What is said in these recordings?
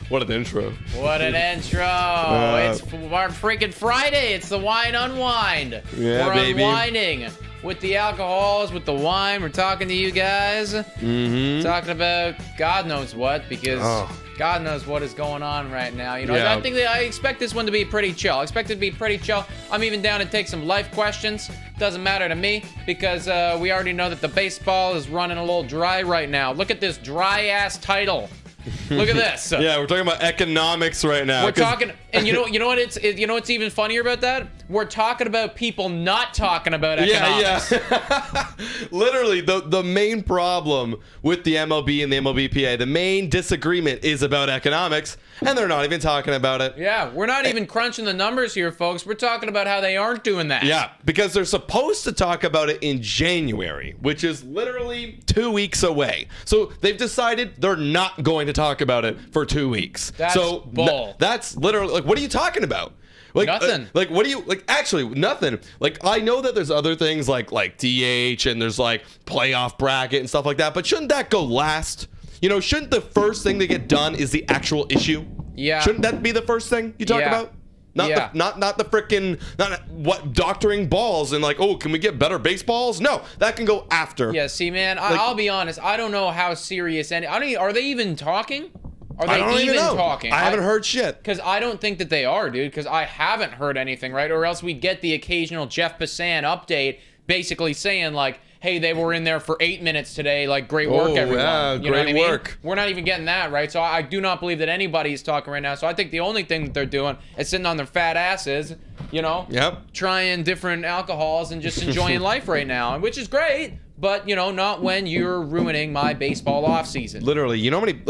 What an intro. What an intro. It's our freaking Friday. It's the wine unwind. Yeah, We're baby. unwinding with the alcohols, with the wine. We're talking to you guys. Talking about God knows what, because God knows what is going on right now. You know, Yeah. I expect this one to be pretty chill. I expect it to be pretty chill. I'm even down to take some life questions. Doesn't matter to me, because we already know that the baseball is running a little dry right now. Look at this dry-ass title. Look at this. Yeah, we're talking about economics right now. We're talking, and you know what's even funnier about that? We're talking about people not talking about economics. Yeah. Literally, the main problem with the MLB and the MLBPA, the main disagreement is about economics, and they're not even talking about it. Yeah, we're not even crunching the numbers here, folks. We're talking about how they aren't doing that. Yeah, because they're supposed to talk about it in January, which is literally 2 weeks away. So they've decided they're not going to talk about it for 2 weeks. That's bull. That's literally, like, what are you talking about? Like, nothing. Like, what do you, like, actually, nothing. Like, I know that there's other things like DH and there's, like, playoff bracket and stuff like that, but shouldn't that go last? You know, shouldn't the first thing to get done is the actual issue? Yeah. Shouldn't that be the first thing you talk about? Not the freaking, not what, doctoring balls and like, oh, can we get better baseballs? No, that can go after. Yeah, see, man, I'll be honest. I don't know how serious are they even talking? Are they I don't even know. talking? I haven't heard shit. Because I don't think that they are, dude, because I haven't heard anything, right? Or else we'd get the occasional Jeff Passan update basically saying, like, hey, they were in there for 8 minutes today. Like, great work, everyone. Yeah, you know what I great mean? work. We're not even getting that, right? So I do not believe that anybody is talking right now. So I think the only thing that they're doing is sitting on their fat asses, you know, trying different alcohols and just enjoying life right now, which is great. But, you know, not when you're ruining my baseball offseason. Literally, you know how many,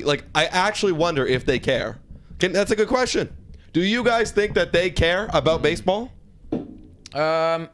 like, I actually wonder if they care. That's a good question. Do you guys think that they care about baseball? Yeah,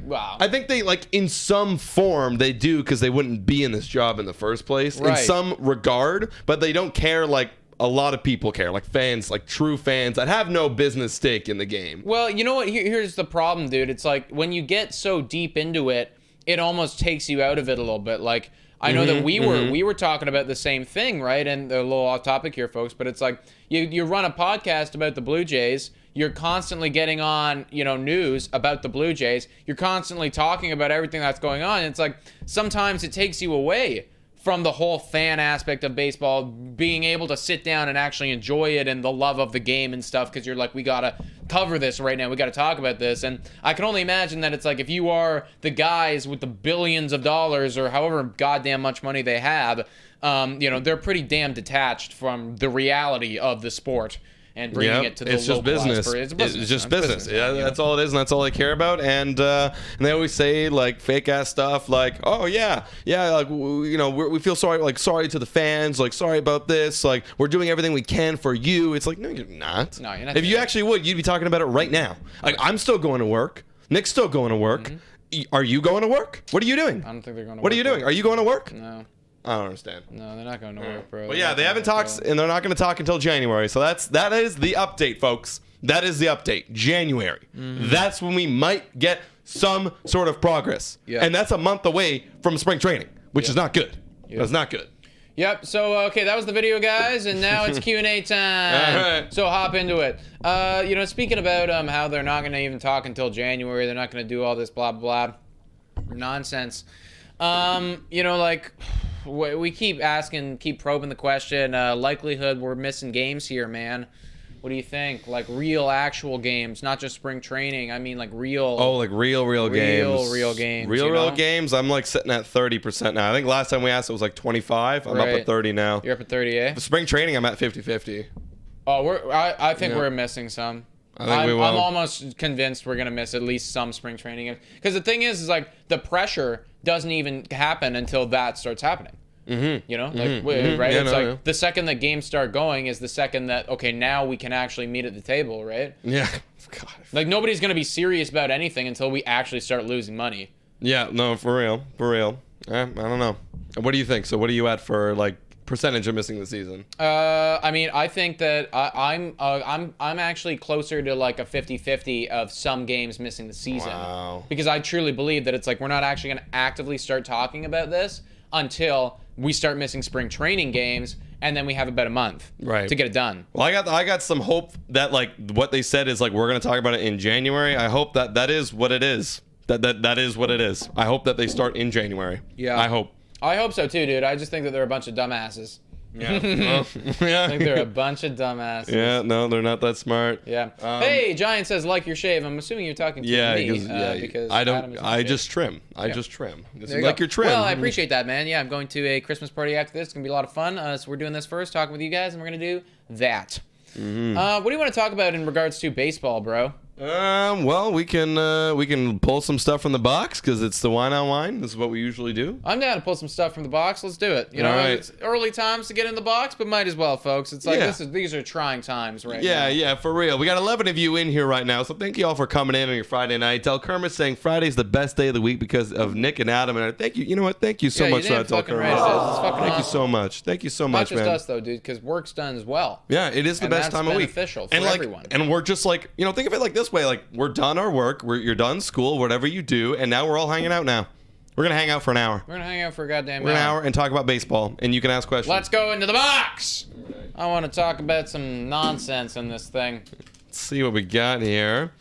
wow. I think they, like, in some form they do, because they wouldn't be in this job in the first place, in some regard, but they don't care like a lot of people care, like fans, like true fans that have no business stake in the game. Well, you know what? Here's the problem, dude. It's like when you get so deep into it, it almost takes you out of it a little bit. Like, I know that we were talking about the same thing, right? And a little off topic here, folks, but it's like you run a podcast about the Blue Jays. You're constantly getting on, you know, news about the Blue Jays. You're constantly talking about everything that's going on. It's like sometimes it takes you away from the whole fan aspect of baseball, being able to sit down and actually enjoy it and the love of the game and stuff, because you're like, we got to cover this right now. We got to talk about this. And I can only imagine that it's like if you are the guys with the billions of dollars or however goddamn much money they have, you know, they're pretty damn detached from the reality of the sport. And bringing it to the it's just business. It's just business. Yeah, that's all it is, and that's all they care about. And they always say like fake ass stuff, like, oh yeah, like you know, we feel sorry, like sorry to the fans, like sorry about this, like we're doing everything we can for you. It's like, no, you're not. No, you're not. If you actually would, you'd be talking about it right now. Like, I'm still going to work. Nick's still going to work. Are you going to work? What are you doing? I don't think they're going to work. What are you doing? Are you going to work? No. I don't understand. No, they're not going to work, bro. But yeah, they haven't talked, and they're not going to talk until January. So that is the update, folks. That is the update. January. That's when we might get some sort of progress. Yeah. And that's a month away from spring training, which is not good. That's not good. Yep. So okay, that was the video, guys, and now it's Q&A time. All right. So hop into it. You know, speaking about how they're not going to even talk until January, they're not going to do all this blah blah blah nonsense. You know, like we keep asking, keep probing the question. Likelihood we're missing games here, man. What do you think? Like real, actual games, not just spring training. I mean, like real. Oh, like real games. Real games. Real games. I'm like sitting at 30% now. I think last time we asked it was like 25. I'm up at 30 now. You're up at 30, eh? For spring training, I'm at 50-50. Oh, I think we're missing some. I think we will. I'm almost convinced we're gonna miss at least some spring training, because the thing is like the pressure doesn't even happen until that starts happening. Mm-hmm. You know, right? Yeah, it's like the second that games start going is the second that now we can actually meet at the table, right? Yeah. God. Like nobody's gonna be serious about anything until we actually start losing money. Yeah. No, for real. I don't know. What do you think? So, what are you at for like percentage of missing the season? I mean, I think that I'm actually closer to like a 50-50 of some games missing the season. Wow. Because I truly believe that it's like we're not actually going to actively start talking about this until we start missing spring training games, and then we have about a month to get it done. Well, I got some hope that like what they said is like we're going to talk about it in January. I hope that is what it is. That is what it is. I hope that they start in January. Yeah. I hope so too, dude. I just think that they're a bunch of dumbasses. Yeah. Well, yeah. I think they're a bunch of dumbasses. Yeah, no, they're not that smart. Yeah. Hey, Giant says like your shave. I'm assuming you're talking to me because I don't. Adam I just trim. I just trim. You like your trim. Well, I appreciate that, man. Yeah, I'm going to a Christmas party after this. It's gonna be a lot of fun. So we're doing this first, talking with you guys, and we're gonna do that. Mm-hmm. What do you want to talk about in regards to baseball, bro? Well, we can pull some stuff from the box because it's the wine on wine. This is what we usually do. I'm down to pull some stuff from the box. Let's do it. You know, it's early times to get in the box, but might as well, folks. It's like these are trying times right now. Yeah, for real. We got 11 of you in here right now, so thank you all for coming in on your Friday night. Tell Kermit saying Friday's the best day of the week because of Nick and Adam, and I thank you. You know what? Thank you so much for that. Tell Kermit. Thank you so much. Thank you so much, man. Not just us though, dude, because work's done as well. Yeah, it is the best time of week. Beneficial for everyone. And we're just like, you know, think of it like this way: like we're done our work, you're done school, whatever you do, and now we're all hanging out now. We're going to hang out for an hour. We're going to hang out for a goddamn an hour and talk about baseball, and you can ask questions. Let's go into the box. I want to talk about some nonsense in this thing. Let's see what we got here.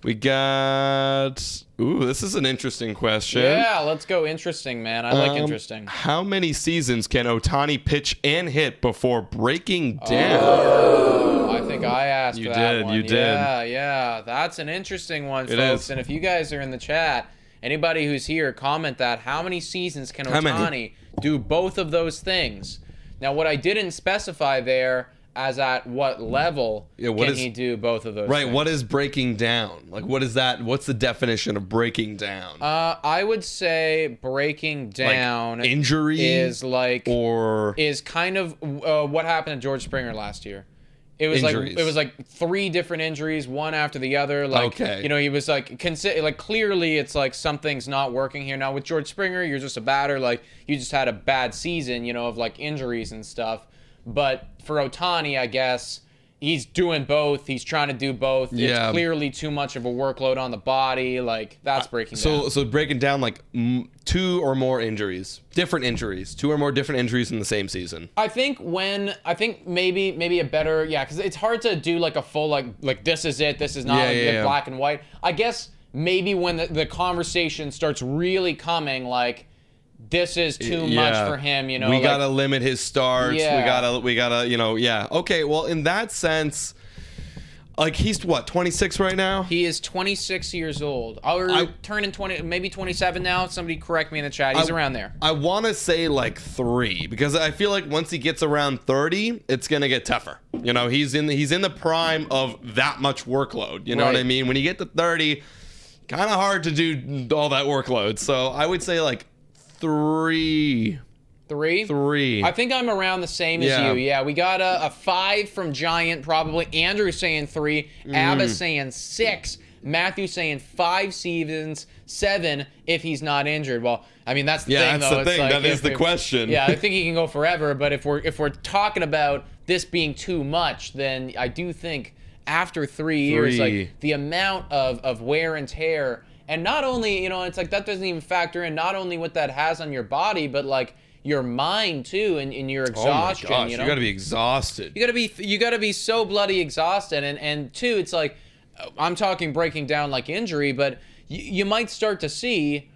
We got... Ooh, this is an interesting question. Yeah, let's go interesting, man. I like interesting. How many seasons can Ohtani pitch and hit before breaking down? Oh, I think I asked that one. You did. Yeah. That's an interesting one, folks. And if you guys are in the chat, anybody who's here, comment that. How many seasons can Ohtani do both of those things? Now, what I didn't specify there as at what level can he do both of those things. What is breaking down? Like, what is that? What's the definition of breaking down? I would say breaking down like injury is like or is kind of what happened to George Springer last year. It was injuries. like 3 different injuries, one after the other. Like, you know, he was like clearly it's like something's not working here. Now with George Springer, you're just a batter. Like you just had a bad season, you know, of like injuries and stuff. But for Ohtani, I guess he's doing both. He's trying to do both. Yeah. It's clearly too much of a workload on the body. Like that's breaking down. So breaking down like 2 or more injuries, different injuries, 2 or more different injuries in the same season. I think maybe a better because it's hard to do like a full like this is it. This is not black and white. I guess maybe when the conversation starts really coming like. This is too much for him, you know. We gotta limit his starts. Yeah. We gotta, you know, Okay, well, in that sense, like he's what, 26 right now? He is 26 years old. I'll turn in 20, maybe 27 now. Somebody correct me in the chat. He's around there. I want to say like 3 because I feel like once he gets around 30, it's gonna get tougher. You know, he's in the prime of that much workload. You know what I mean? When you get to 30, kind of hard to do all that workload. So I would say like. 3. I think I'm around the same as you. Yeah, we got a 5 from Giant probably. Andrew saying 3. Abba saying 6. Matthew saying 5 seasons, 7 if he's not injured. Well, I mean that's the thing though. That's the thing. Like, that is the question. Yeah, I think he can go forever. But if we're talking about this being too much, then I do think after 3 years, like the amount of wear and tear. And not only, you know, it's like that doesn't even factor in not only what that has on your body, but like your mind too, and your exhaustion. Oh my gosh, you know? You gotta be exhausted. You gotta be so bloody exhausted, and two, it's like I'm talking breaking down like injury, but you might start to see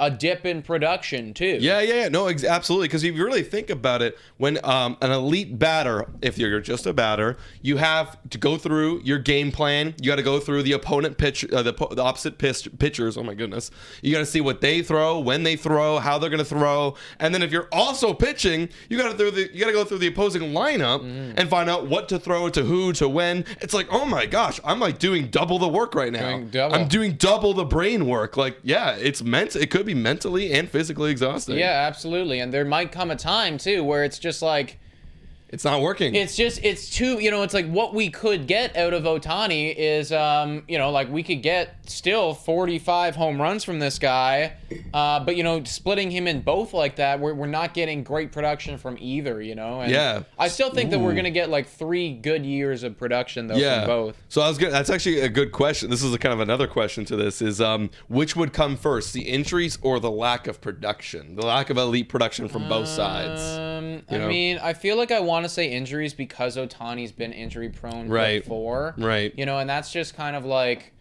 a dip in production too. Yeah. No, absolutely. Because if you really think about it, when an elite batter, if you're just a batter, you have to go through your game plan. You got to go through the opponent pitch, the opposite pitchers. Oh my goodness. You got to see what they throw, when they throw, how they're going to throw, and then if you're also pitching, you got to go through the opposing lineup and find out what to throw to who to when. It's like, oh my gosh, I'm like doing double the work right now. I'm doing double the brain work. Like, yeah, it could be mentally and physically exhausting. Yeah, absolutely. And there might come a time too where it's just like it's not working. It's too, it's like what we could get out of Ohtani is, like we could get still 45 home runs from this guy. But, splitting him in both like that, we're not getting great production from either, And yeah. I still think that we're going to get like 3 good years of production, though, from both. So that's actually a good question. This is kind of another question to this is which would come first, the injuries or the lack of production, the lack of elite production from both sides? I feel like I want to say injuries because Ohtani's been injury prone before. Right. And that's just kind of like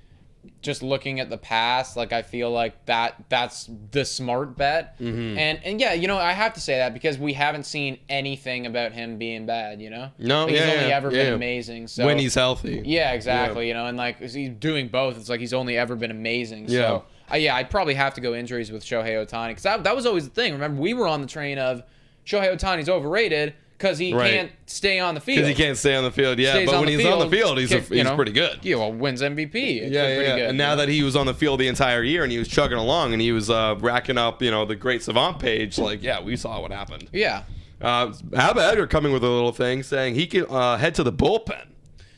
just looking at the past, like I feel like that's the smart bet. Mm-hmm. And yeah, I have to say that because we haven't seen anything about him being bad, No, like he's only ever been amazing. So when he's healthy. Yeah, exactly. And like he's doing both. It's like he's only ever been amazing. So I'd probably have to go injuries with Shohei Ohtani because that was always the thing. Remember, we were on the train of Shohei Ohtani's overrated because he can't stay on the field. Because he can't stay on the field, yeah. But when he's on the field, he's pretty good. Yeah, well, wins MVP. Pretty good, and now that he was on the field the entire year and he was chugging along and he was racking up, the great savant page, like, yeah, we saw what happened. Yeah. Abba Edgar coming with a little thing saying he can head to the bullpen.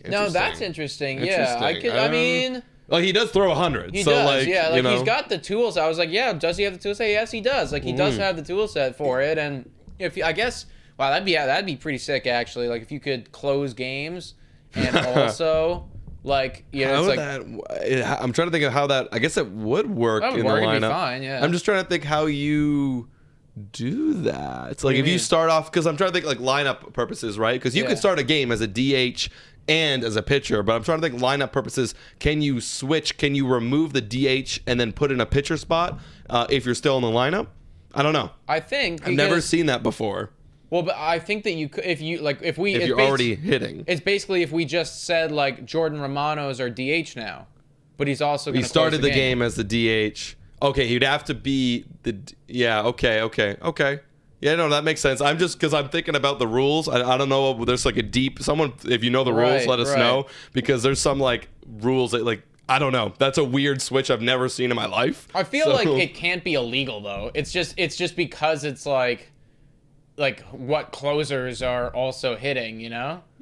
No, that's interesting. Yeah, I mean... Like, he does throw 100. He does, he's got the tools. I was like, yeah, does he have the tools? Yes, he does. Like, he does have the tool set for it. And wow, that'd be pretty sick, actually. Like, if you could close games and also, like, it's like... I'm trying to think of how that... I guess it would work in the lineup. It'd be fine, yeah. I'm just trying to think how you do that. It's like if you start off... Because I'm trying to think, like, lineup purposes, right? Because you could start a game as a DH and as a pitcher, but I'm trying to think lineup purposes. Can you switch? Can you remove the DH and then put in a pitcher spot if you're still in the lineup? I don't know. I think I've never seen that before. Well, but I think that you could, if you're already hitting. It's basically if we just said like Jordan Romano's our DH now, but he's also going to started the game as the DH. Okay, he'd have to be the okay. Yeah, no, that makes sense. I'm just because I'm thinking about the rules. I don't know. There's like a deep someone. If you know the rules, let us know because there's some like rules that like I don't know. That's a weird switch I've never seen in my life. I feel like it can't be illegal though. It's just because it's like what closers are also hitting.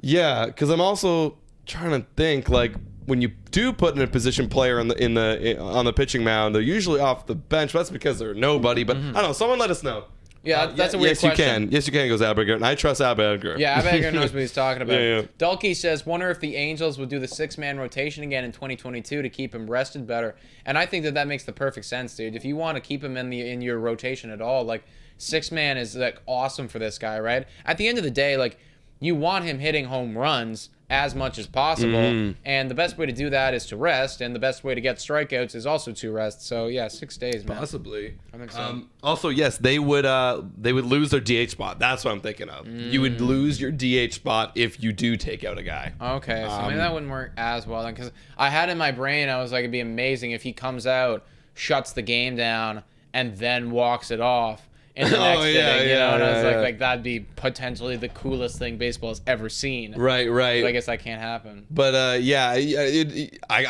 Yeah, because I'm also trying to think like when you do put in a position player on the pitching mound, they're usually off the bench. That's because they're nobody. But I don't know. Someone let us know. Yeah, that's a weird question. Yes, you can, goes Abba Edgar. And I trust Abba Edgar. Yeah, Abba Edgar knows what he's talking about. Yeah. Dulkey says, wonder if the Angels will do the 6-man rotation again in 2022 to keep him rested better. And I think that makes the perfect sense, dude. If you want to keep him in your rotation at all, like 6-man is like awesome for this guy, right? At the end of the day, like you want him hitting home runs as much as possible, and the best way to do that is to rest, and the best way to get strikeouts is also to rest. So yeah, 6 days, man. Possibly. I think so. Also, yes, they would lose their DH spot. That's what I'm thinking of. You would lose your DH spot if you do take out a guy. Okay, so maybe that wouldn't work as well then, because I had in my brain, I was like, it'd be amazing if he comes out, shuts the game down, and then walks it off in the next inning, and I was like that'd be potentially the coolest thing baseball has ever seen. Right. But I guess that can't happen. But I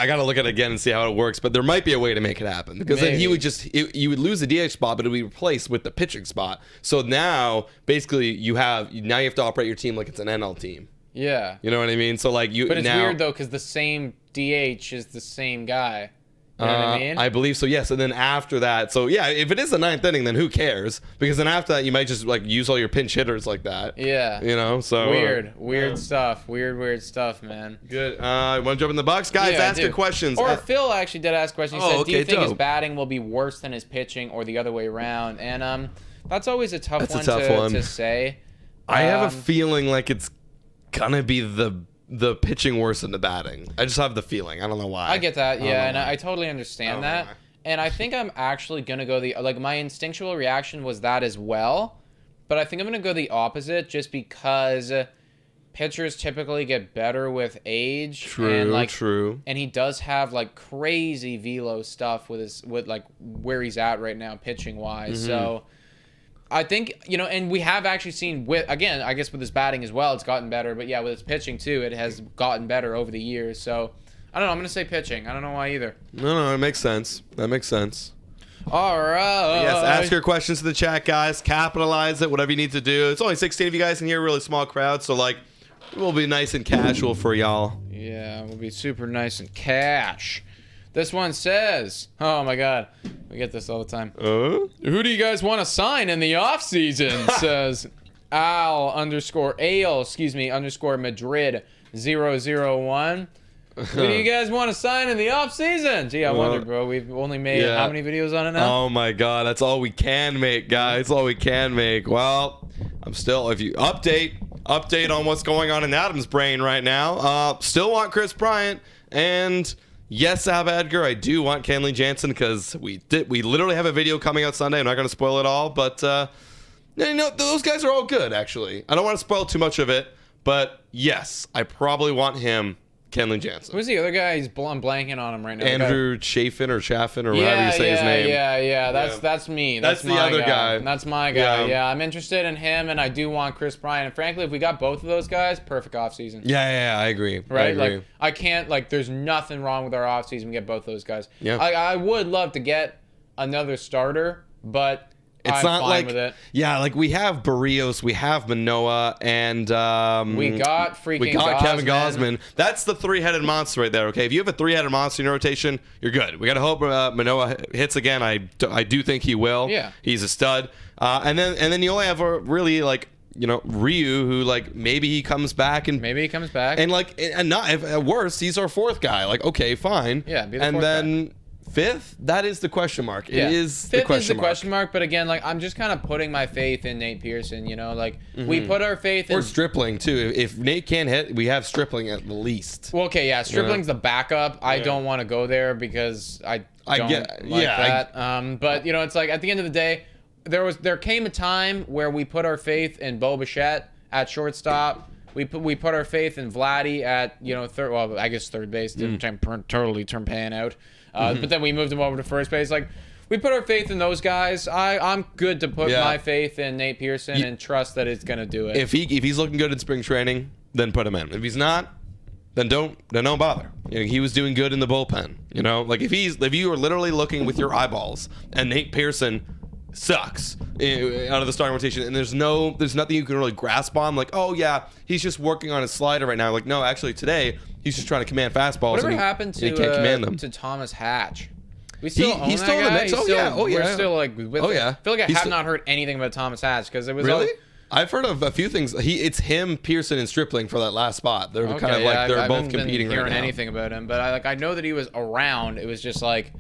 gotta look at it again and see how it works. But there might be a way to make it happen because then he would you would lose the DH spot, but it would be replaced with the pitching spot. So now basically you have to operate your team like it's an NL team. Yeah. You know what I mean? So like But it's weird though because the same DH is the same guy. You know what I mean? I believe so, yes. And then after that, so yeah, if it is the 9th inning, then who cares? Because then after that, you might just like use all your pinch hitters like that. Yeah. So weird stuff. Weird stuff, man. Good. Want to jump in the box, guys? Ask your questions. Or Phil actually did ask questions. He said, "Do you think his batting will be worse than his pitching, or the other way around?" And that's always a tough one to say. I have a feeling like it's gonna be the pitching worse than the batting. I just have the feeling. I don't know why. I get that, yeah, and I totally understand that. And I think I'm actually going to go my instinctual reaction was that as well. But I think I'm going to go the opposite just because pitchers typically get better with age. True. And he does have like crazy velo stuff with like where he's at right now pitching wise. So I think, and we have actually seen again, I guess with his batting as well, it's gotten better. But yeah, with his pitching too, it has gotten better over the years. So I don't know. I'm going to say pitching. I don't know why either. No, it makes sense. That makes sense. All right. Yes, ask your questions to the chat, guys. Capitalize it, whatever you need to do. It's only 16 of you guys in here, really small crowd, so like we'll be nice and casual for y'all. Yeah, we'll be super nice and cash. This one says, oh my god, we get this all the time. Who do you guys want to sign in the off season? Says _Madrid 001. Who do you guys want to sign in the off season? Gee, I wonder, bro. We've only made how many videos on it now? Oh my god, that's all we can make, guys. That's all we can make. Well, I'm still, if you update on what's going on in Adam's brain right now. Still want Chris Bryant, and yes, Ab Edgar, I do want Kenley Jansen because we literally have a video coming out Sunday. I'm not going to spoil it all, but those guys are all good. Actually, I don't want to spoil too much of it, but yes, I probably want him. Kenley Jansen. Who's the other guy? I'm blanking on him right now. Andrew Chaffin or whatever you say his name. Yeah. That's me. That's the other guy. That's my guy. Yeah, I'm interested in him, and I do want Chris Bryant. And frankly, if we got both of those guys, perfect offseason. Yeah, I agree. Right? I agree. Like, I can't, there's nothing wrong with our offseason. We get both those guys. Yeah. I would love to get another starter, but it's I'm not fine like with it. Yeah, like we have Barrios, we have Manoah, and we got Kevin Gausman. That's the three-headed monster right there. Okay, if you have a three-headed monster in your rotation, you're good. We gotta hope Manoah hits again. I do think he will. Yeah, he's a stud. And then you only have a really Ryu, who maybe he comes back and not if at worst he's our fourth guy. Okay, fine. Yeah, be the and fourth then. Guy. Fifth, that is the question mark. Yeah. It is Fifth the question is the mark. question mark, but again, I'm just kind of putting my faith in Nate Pearson. We put our faith in. Or Stripling too. If Nate can't hit, we have Stripling at the least. Well, okay, yeah, Stripling's the backup. I don't want to go there because I don't like that. But it's at the end of the day, there came a time where we put our faith in Bo Bichette at shortstop. We put our faith in Vladdy at third. Well, I guess third base didn't totally turn pan out. But then we moved him over to first base. We put our faith in those guys. I'm good to put my faith in Nate Pearson and trust that it's gonna do it. If he's looking good in spring training, then put him in. If he's not, then don't bother. He was doing good in the bullpen. If you are literally looking with your eyeballs and Nate Pearson sucks out of the starting rotation, and there's nothing you can really grasp on. Oh yeah, he's just working on his slider right now. No, actually today he's just trying to command fastballs. Whatever happened to he can't command them. to Thomas Hatch? We still own he's that still in the guy? mix. We're still with oh yeah. I feel like I have not heard anything about Thomas Hatch because it was really. I've heard of a few things. It's him, Pearson, and Stripling for that last spot. They're kind of they're both competing right now. I haven't been hearing anything about him, but I know that he was around. It was just haven't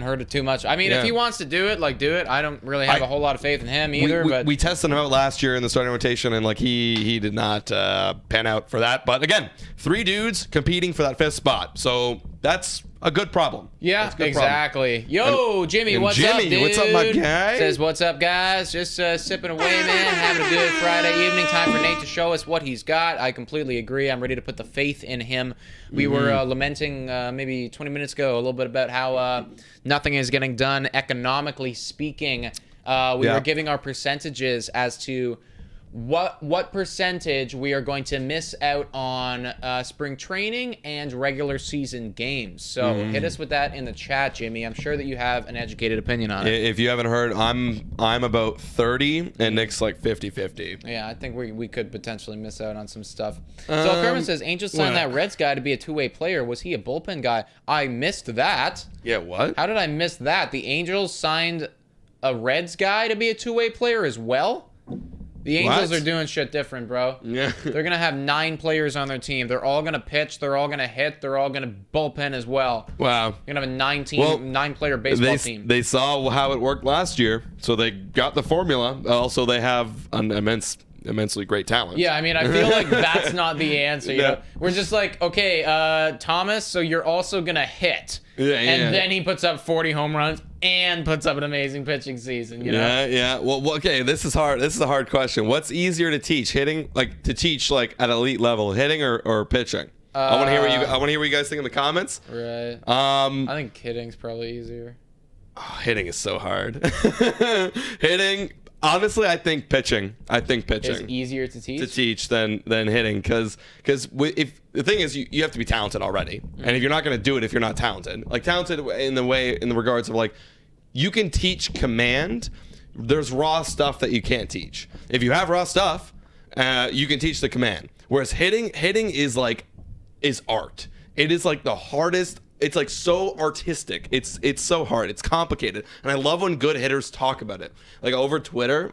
heard it too much. I mean, if he wants to do it, do it. I don't really have a whole lot of faith in him either. But we tested him out last year in the starting rotation, and he did not pan out for that. But again, 3 dudes competing for that 5th spot, so that's a good problem. Yeah, exactly. Problem. Yo, Jimmy, what's up, dude? What's up, my guy? Says, what's up, guys? Just sipping away, man. Having a good Friday evening. Time for Nate to show us what he's got. I completely agree. I'm ready to put the faith in him. We were lamenting maybe 20 minutes ago a little bit about how nothing is getting done economically speaking. We were giving our percentages as to what percentage we are going to miss out on spring training and regular season games. So hit us with that in the chat, Jimmy. I'm sure that you have an educated opinion on it. If you haven't heard, I'm about 30 and Nick's 50-50. Yeah, I think we could potentially miss out on some stuff. So Kermit says, Angels signed that Reds guy to be a two-way player. Was he a bullpen guy? I missed that. Yeah, what? How did I miss that? The Angels signed a Reds guy to be a two-way player as well? The Angels are doing shit different, bro. Yeah. They're going to have 9 players on their team. They're all going to pitch. They're all going to hit. They're all going to bullpen as well. Wow. You're going to have a 9-player baseball team. They saw how it worked last year, so they got the formula. Also, they have an immense immensely great talent. Yeah, I mean, I feel like that's not the answer. You know, we're just like, okay, Thomas, so you're also gonna hit, and then he puts up 40 home runs and puts up an amazing pitching season. You know? Yeah. Well, okay, this is hard. This is a hard question. What's easier to teach? Hitting, like to teach, like at elite level, hitting or pitching? I want to hear what you guys think in the comments. Right. I think hitting's probably easier. Oh, hitting is so hard. Hitting. Honestly, I think pitching. Is easier to teach than hitting, because if the thing is you have to be talented already, and if you're not going to do it if you're not talented, like talented in the regards of like you can teach command. There's raw stuff that you can't teach. If you have raw stuff, you can teach the command. Whereas hitting is art. It is like the hardest. It's like so artistic. It's so hard. It's complicated. And I love when good hitters talk about it. Like over Twitter,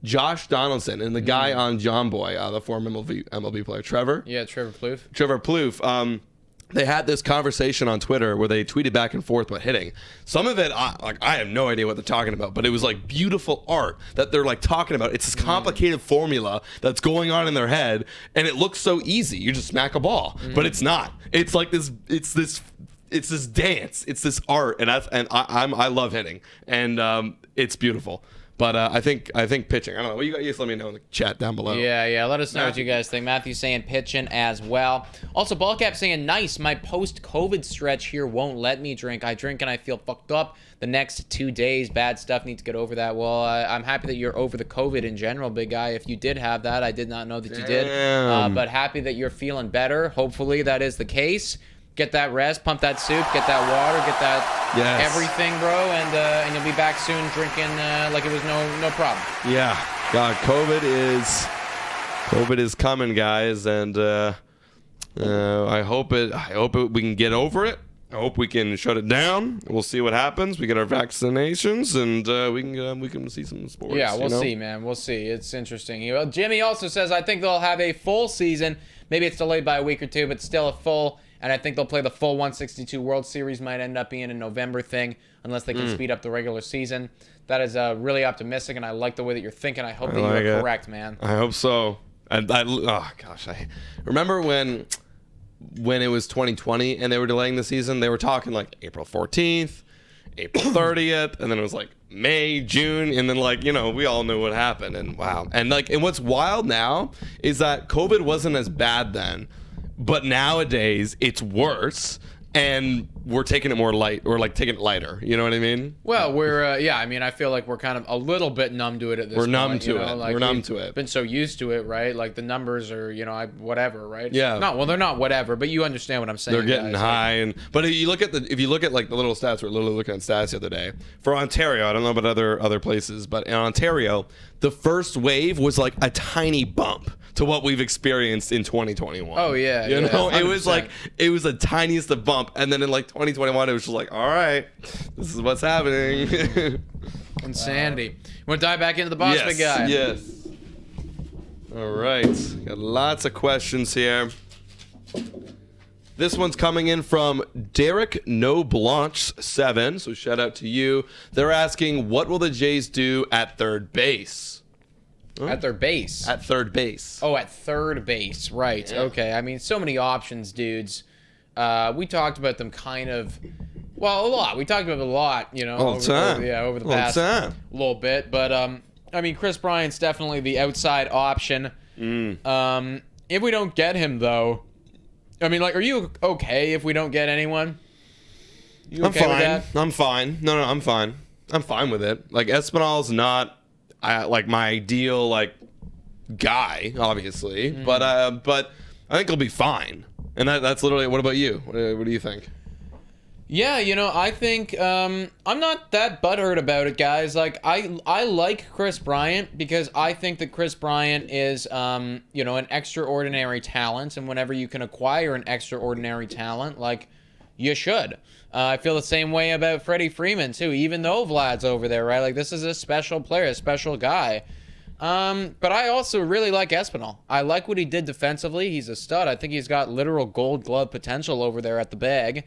Josh Donaldson and the guy on John Boy, the former MLB player, Trevor. Yeah, Trevor Plouffe. Trevor Plouffe. They had this conversation on Twitter where they tweeted back and forth about hitting. Some of it, I have no idea what they're talking about, but it was like beautiful art that they're like talking about. It's this complicated formula that's going on in their head, and it looks so easy. You just smack a ball, but it's not. It's like this. It's this dance. It's this art, and I love hitting, and it's beautiful. But I think pitching. I don't know. Well, you guys let me know in the chat down below. Yeah. Let us know what you guys think. Matthew's saying pitching as well. Also, Ballcap saying, nice. My post-COVID stretch here won't let me drink. I drink and I feel fucked up the next 2 days. Bad stuff. Need to get over that. Well, I'm happy that you're over the COVID in general, big guy. If you did have that, I did not know that you did. But happy that you're feeling better. Hopefully that is the case. Get that rest, pump that soup, get that water, get that everything, bro, and you'll be back soon drinking like it was no problem. Yeah, God, COVID is coming, guys, and I hope we can get over it. I hope we can shut it down. We'll see what happens. We get our vaccinations, and we can see some sports. Yeah, we'll see, man. We'll see. It's interesting. Well, Jimmy also says, I think they'll have a full season. Maybe it's delayed by a week or two, but still a full. And I think they'll play the full 162 World Series. Might end up being a November thing, unless they can speed up the regular season. That is really optimistic, and I like the way that you're thinking. I hope that you're correct, man. I hope so. And I remember when it was 2020 and they were delaying the season. They were talking like April 14th, April 30th, and then it was like May, June, and then we all knew what happened. And wow, and what's wild now is that COVID wasn't as bad then. But nowadays, it's worse, and we're taking it more light. We're taking it lighter. You know what I mean? Well, we're I mean, I feel like we're kind of a little bit numb to it at this point. We're numb to it. We're numb to it. Been so used to it, right? Like the numbers are, whatever, right? Yeah. No, well, they're not whatever, but you understand what I'm saying. They're getting high, but if you look at the little stats, we're literally looking at stats the other day for Ontario. I don't know about other places, but in Ontario, the first wave was like a tiny bump to what we've experienced in 2021. Oh yeah, you know, 100%. it was the tiniest of bump, and then in 2021, it was just like, all right, this is what's happening. Insanity. You want to dive back into the box, big guy? Yes. All right, got lots of questions here. This one's coming in from Derek No Blanche 7. So shout out to you. They're asking, what will the Jays do at third base? At their base. At third base. Oh, at third base. Right. Yeah. Okay. I mean, so many options, dudes. We talked about them kind of, a lot. We talked about it a lot, over the past little bit. But, I mean, Chris Bryant's definitely the outside option. If we don't get him, though, I mean, are you okay if we don't get anyone? You okay with that? I'm fine. No, I'm fine. I'm fine with it. Espinal's not my ideal guy, obviously, but I think he'll be fine. And that's literally. What about you? What do you think? Yeah, I think I'm not that butthurt about it, guys. I like Chris Bryant because I think that Chris Bryant is an extraordinary talent, and whenever you can acquire an extraordinary talent, you should. I feel the same way about Freddie Freeman too, even though Vlad's over there, right? This is a special player, a special guy. But I also really like Espinal. I like what he did defensively. He's a stud. I think he's got literal gold glove potential over there at the bag.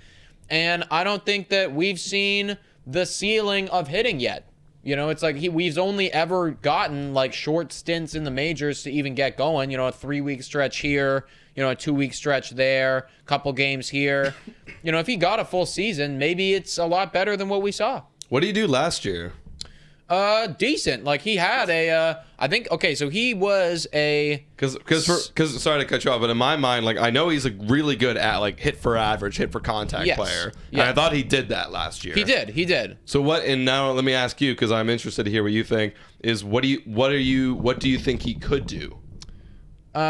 And I don't think that we've seen the ceiling of hitting yet. You know, it's like we've only ever gotten like short stints in the majors to even get going. You know, a 3-week stretch here, you know, a 2-week stretch there, couple games here. You know, if he got a full season, maybe it's a lot better than what we saw. What did he do last year? Decent. Like he had I think, okay, so he was because sorry to cut you off, but in my mind, like I know he's like really good at like hit for average, hit for contact player. Yeah. And I thought he did that last year. He did. So what? And now let me ask you, because I'm interested to hear what you think. Is what do you think he could do? Well,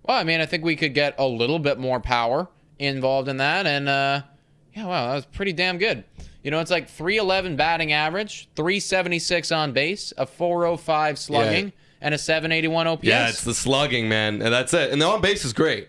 I mean, I think we could get a little bit more power involved in that, and yeah, wow, that was pretty damn good. You know, it's like 311 batting average, 376 on base, a 405 slugging, and a 781 OPS. Yeah, it's the slugging, man, and that's it. And the on base is great.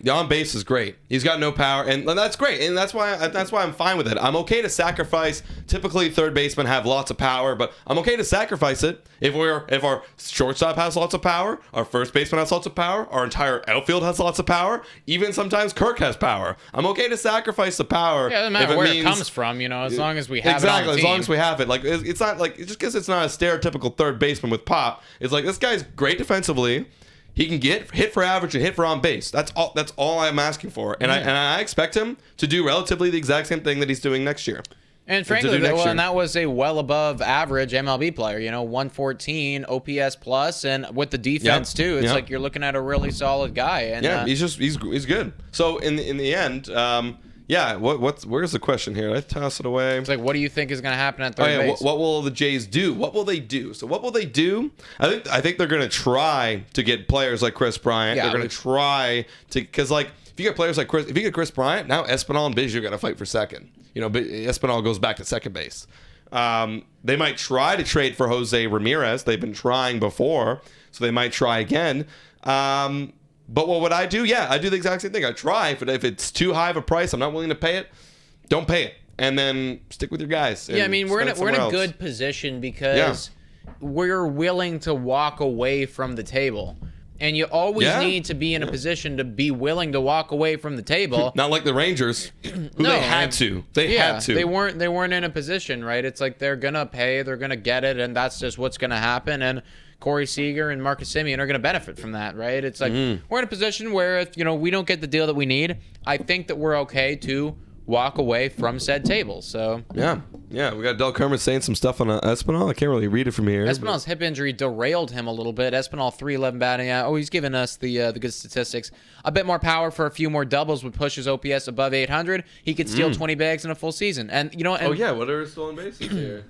He's got no power, and that's great. And that's why I'm fine with it. I'm okay to sacrifice. Typically, third basemen have lots of power, but I'm okay to sacrifice it if our shortstop has lots of power, our first baseman has lots of power, our entire outfield has lots of power. Even sometimes Kirk has power. I'm okay to sacrifice the power. Yeah, it doesn't matter where it comes from, you know, as long as we have it on the team. As long as we have it. Like it's not like just because it's not a stereotypical third baseman with pop. It's like this guy's great defensively. He can get hit for average and hit for on base. That's all I'm asking for. And I expect him to do relatively the exact same thing that he's doing next year. And frankly, and that was a well above average MLB player, you know, 114 OPS plus, and with the defense too. It's like you're looking at a really solid guy. And he's good. So in the end, where's the question here? I toss it away. It's like, what do you think is going to happen at third base? What will the Jays do? What will they do? So what will they do? I think they're going to try to get players like Chris Bryant. They're going to try to, because like if you get players like if you get Chris Bryant, now Espinal and Biggio are going to fight for second. You know, Espinal goes back to second base. They might try to trade for Jose Ramirez. They've been trying before, so they might try again. But what would I do? Yeah, I do the exact same thing. I try, but if it's too high of a price, I'm not willing to pay it. Don't pay it, and then stick with your guys. Yeah, I mean we're in a good position because we're willing to walk away from the table. And you always need to be in a position to be willing to walk away from the table. Not like the Rangers, who they had to. They had to. They weren't in a position, right? It's like they're gonna pay, they're gonna get it, and that's just what's gonna happen. And Corey Seager and Marcus Semien are gonna benefit from that, right? It's like we're in a position where if we don't get the deal that we need, I think that we're okay to walk away from said table. So yeah, we got Del Kerman saying some stuff on Espinal. I can't really read it from here. Espinal's hip injury derailed him a little bit. Espinal 311 batting. He's giving us the good statistics. A bit more power for a few more doubles would push his OPS above 800. He could steal 20 bags in a full season. And what are his stolen bases here?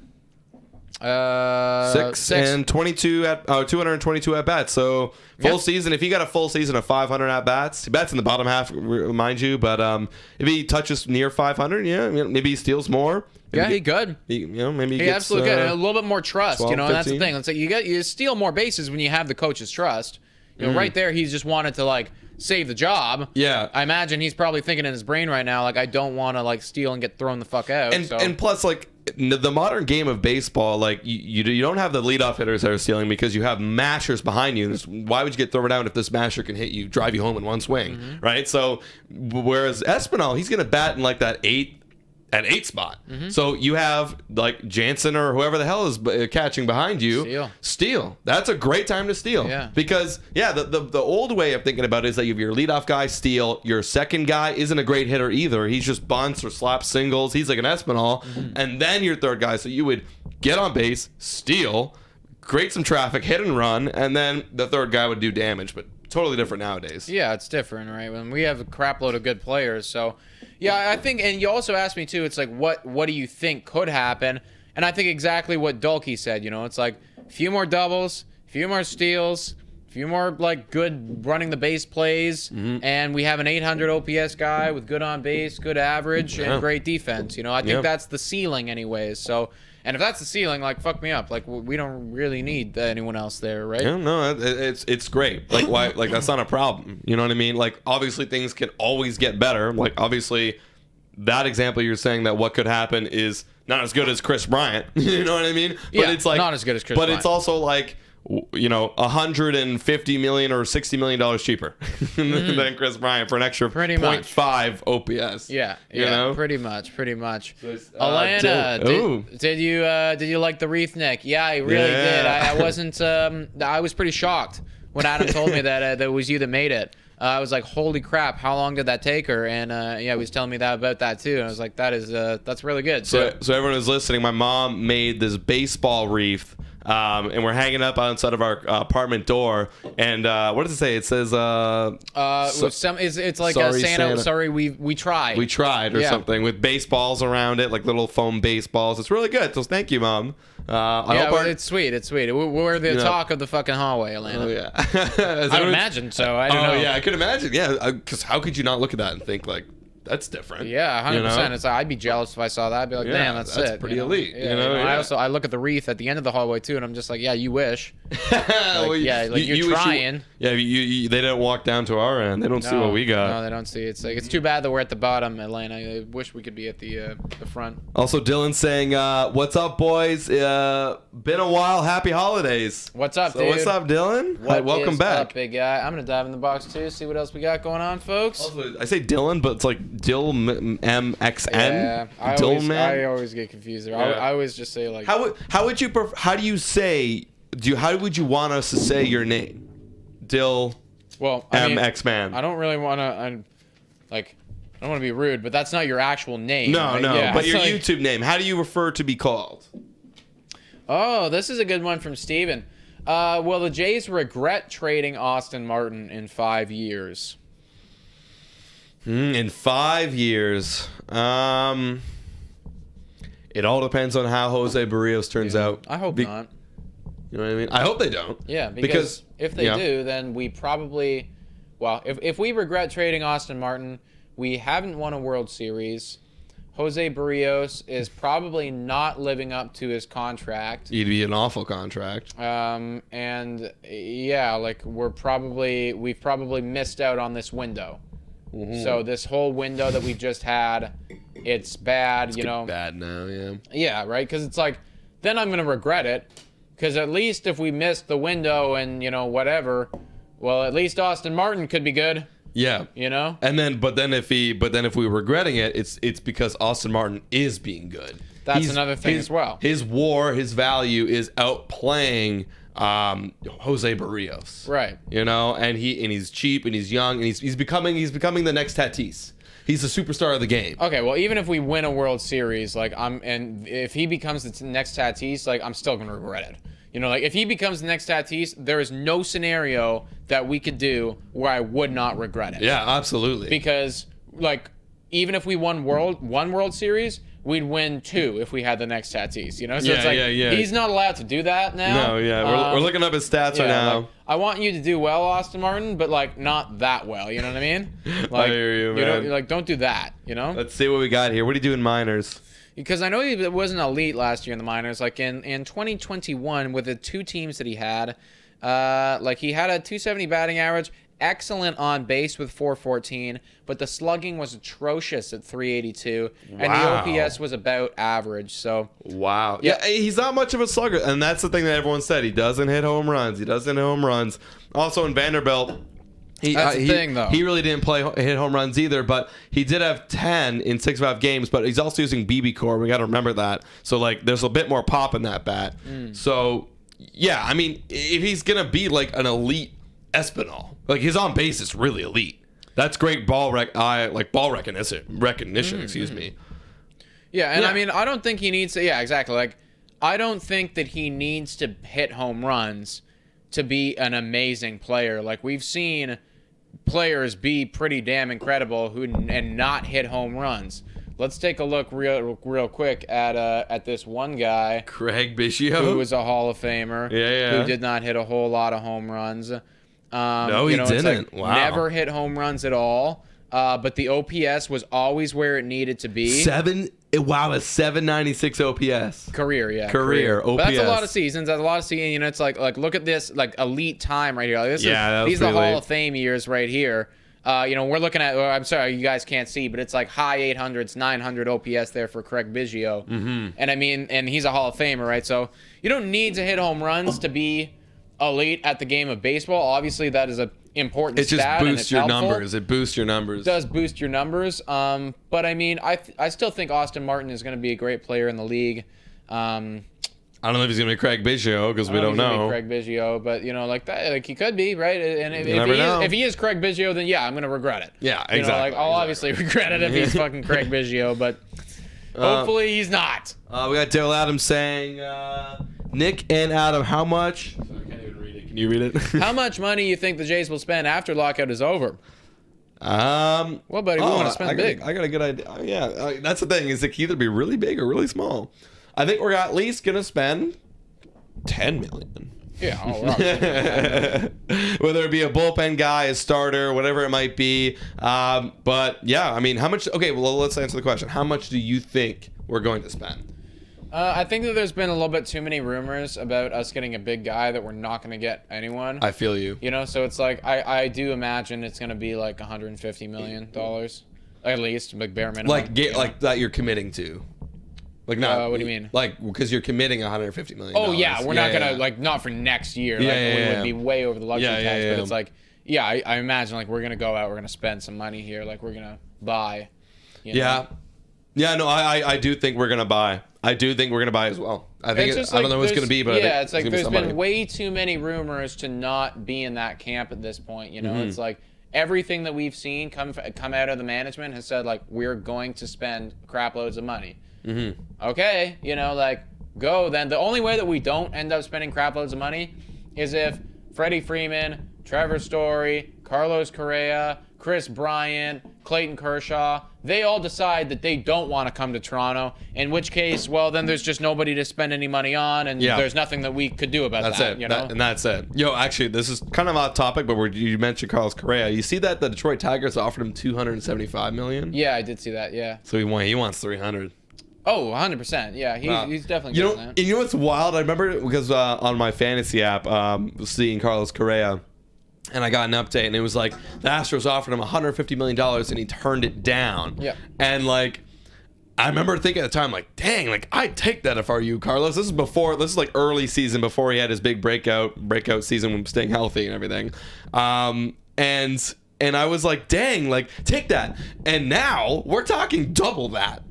6 and 22 at 222 at bats. So full season. If he got a full season of 500 at bats, he bats in the bottom half, mind you. But if he touches near 500, maybe he steals more. Maybe he could. Maybe he gets absolutely good. A little bit more trust. 12, and that's the thing. It's like you steal more bases when you have the coach's trust. Right there, he's just wanted to like save the job. Yeah, I imagine he's probably thinking in his brain right now, like I don't want to like steal and get thrown the fuck out. And plus, like the modern game of baseball, like you don't have the leadoff hitters that are stealing because you have mashers behind you. Why would you get thrown out if this masher can hit you, drive you home in one swing, right? So whereas Espinal, he's gonna bat in like that 8 spot. So you have like Jansen or whoever the hell is catching behind you. Steal. That's a great time to steal. Yeah. Because the old way of thinking about it is that you have your leadoff guy steal. Your second guy isn't a great hitter either. He's just bunts or slaps singles. He's like an Espinal. And then your third guy. So you would get on base, steal, create some traffic, hit and run, and then the third guy would do damage. But totally different nowadays. Yeah, it's different, right? When we have a crap load of good players, so yeah, I think, and you also asked me too, it's like, what do you think could happen? And I think exactly what Dulkey said, it's like a few more doubles, a few more steals, a few more like good running the base plays, and we have an 800 OPS guy with good on base, good average, and great defense. I think that's the ceiling anyways. So, and if that's the ceiling, like, fuck me up. Like, we don't really need anyone else there, right? Yeah, no, it's great. Like, why? Like, that's not a problem. You know what I mean? Like, obviously, things can always get better. Like, obviously, that example you're saying that what could happen is not as good as Chris Bryant. You know what I mean? But Yeah, it's like not as good as Chris Bryant. But it's also like, $150 million or $60 million cheaper than Chris Bryant for an extra Pretty much. 0.5 OPS. Yeah, pretty much. Atlanta, did you like the wreath, Nick? Yeah, I really did. I wasn't. I was pretty shocked when Adam told me that it was you that made it. I was like, holy crap, how long did that take her? And he was telling me about that too. And I was like, that's really good. So everyone who's listening, my mom made this baseball wreath. And we're hanging up outside of our apartment door. And what does it say? It says, it's like sorry, Santa. Sorry, we tried. We tried or something with baseballs around it, like little foam baseballs. It's really good. So thank you, Mom. It's sweet. We're the talk of the fucking hallway, Atlanta. Oh, yeah. I would imagine so. I don't know. Yeah, I could imagine. Yeah, because how could you not look at that and think, like, that's different? Yeah, 100%. It's like, I'd be jealous if I saw that. I'd be like, damn, that's it. Pretty elite. I look at the wreath at the end of the hallway too, and I'm just like, yeah, you wish. You're trying. They didn't walk down to our end. They don't see what we got. No, they don't see. It's like, it's too bad that we're at the bottom, Atlanta. I wish we could be at the front. Also, Dylan saying, "What's up, boys? Been a while. Happy holidays." What's up, dude? What's up, Dylan? Welcome back, up, big guy. I'm gonna dive in the box too. See what else we got going on, folks. Also, I say Dylan, but it's like Dill MXN. Yeah, I always get confused there. Yeah. I always just say like. How would you how would you want us to say your name? Dill. Well, MX Man. I don't really want to. I don't want to be rude, but that's not your actual name. No, right? no. Yeah, but your like, YouTube name. How do you refer to be called? Oh, this is a good one from Steven. Will the Jays regret trading Austin Martin in 5 years? In 5 years. It all depends on how Jose Barrios turns out. I hope not. You know what I mean? I hope they don't. Yeah, because if they do, then we probably... Well, if we regret trading Austin Martin, we haven't won a World Series. Jose Barrios is probably not living up to his contract. It'd be an awful contract. And yeah, like we've probably missed out on this window. Mm-hmm. So this whole window that we've just had, it's bad, It's bad now, yeah. Yeah, right? Because it's like, then I'm going to regret it. Because at least if we missed the window and, whatever, well, at least Austin Martin could be good. Yeah. And then but then if we're regretting it, it's because Austin Martin is being good. That's another thing as well. His value is outplaying Jose Barrios. Right. And he's cheap and he's young and he's becoming the next Tatis. He's the superstar of the game. Okay, well, even if we win a World Series, and if he becomes the next Tatis, I'm still gonna regret it. If he becomes the next Tatis, there is no scenario that we could do where I would not regret it. Yeah, absolutely. Because, even if we won one World Series, we'd win 2 if we had the next Tatis. So he's not allowed to do that now. No, yeah. We're looking up his stats right now. I want you to do well, Austin Martin, but, not that well. You know what I mean? I hear you, man. Don't do that, Let's see what we got here. What do you do in minors? Because I know he wasn't elite last year in the minors. In 2021, with the 2 teams that he had, he had a 270 batting average, excellent on base with 414, but the slugging was atrocious at 382, and the OPS was about average. So wow, yeah, he's not much of a slugger, and that's the thing that everyone said. He doesn't hit home runs. Also in Vanderbilt. That's the thing, though. He really didn't hit home runs either, but he did have 10 in 65 games, but he's also using BB core. We got to remember that. So, there's a bit more pop in that bat. So, yeah, I mean, if he's going to be, an elite Espinal, his on base is really elite. That's great ball recognition, excuse me. Yeah, and I mean, I don't think he needs to, yeah, exactly. I don't think that he needs to hit home runs to be an amazing player. We've seen players be pretty damn incredible and not hit home runs. Let's take a look real quick at this one guy, Craig Biggio, who was a Hall of Famer. Yeah. Who did not hit a whole lot of home runs. No, he didn't. Wow. Never hit home runs at all. But the OPS was always where it needed to be. A 796 OPS. Career OPS. But that's a lot of seasons. It's look at this, elite time right here. These are the Hall of Fame years right here. We're looking at, I'm sorry, you guys can't see, but it's high 800s, 900 OPS there for Craig Biggio. Mm-hmm. And I mean, and he's a Hall of Famer, right? So you don't need to hit home runs to be elite at the game of baseball. Obviously, that is a important It just stat, and boosts it's your helpful. numbers. It boosts your numbers. It does boost your numbers. But I mean, I still think Austin Martin is going to be a great player in the league. I don't know if he's gonna be Craig Biggio because we don't know. Craig Biggio, but like that, like he could be, right? And if he is Craig Biggio, then yeah, I'm gonna regret it. Yeah, exactly. I'll obviously regret it if he's fucking Craig Biggio, but hopefully he's not. We got Daryl Adams saying, Nick and Adam, how much? Sorry, I can't even read it. Can you read it? How much money you think the Jays will spend after lockout is over? Well, buddy, we want to spend big. I got a good idea. Yeah, that's the thing. Is it can either be really big or really small. I think we're at least gonna spend $10 million. Yeah, whether it be a bullpen guy, a starter, whatever it might be. But yeah, I mean, how much? Okay, well, let's answer the question. How much do you think we're going to spend? I think that there's been a little bit too many rumors about us getting a big guy that we're not going to get anyone. I feel you. So it's like I do imagine it's going to be like $150 million at least, like bare minimum. Like that you're committing to. Like not. What do you mean? Like because you're committing $150 million. Oh yeah, we're not gonna like not for next year. We would be way over the luxury tax. But it's like I imagine like we're gonna go out, we're gonna spend some money here, like we're gonna buy. Yeah. No, I do think we're gonna buy. I do think we're gonna buy as well. I think I don't know what it's gonna be, but yeah, it's like there's been way too many rumors to not be in that camp at this point. It's like everything that we've seen come out of the management has said like we're going to spend crap loads of money. Okay, like go then. The only way that we don't end up spending crap loads of money is if Freddie Freeman, Trevor Story, Carlos Correa, Chris Bryant, Clayton Kershaw, they all decide that they don't want to come to Toronto, in which case, well, then there's just nobody to spend any money on, and there's nothing that we could do about that. And that's it. Yo, actually, this is kind of off topic, but you mentioned Carlos Correa. You see that the Detroit Tigers offered him $275 million? Yeah, I did see that, yeah. So he wants $300. Oh, 100%. Yeah, he's definitely getting that. You know what's wild? I remember because on my fantasy app, seeing Carlos Correa, and I got an update, and it was like the Astros offered him $150 million, and he turned it down. Yeah. And like, I remember thinking at the time, like, dang, like I'd take that if I were you, Carlos. This is like early season before he had his big breakout season when staying healthy and everything. And I was like, dang, like take that. And now we're talking double that.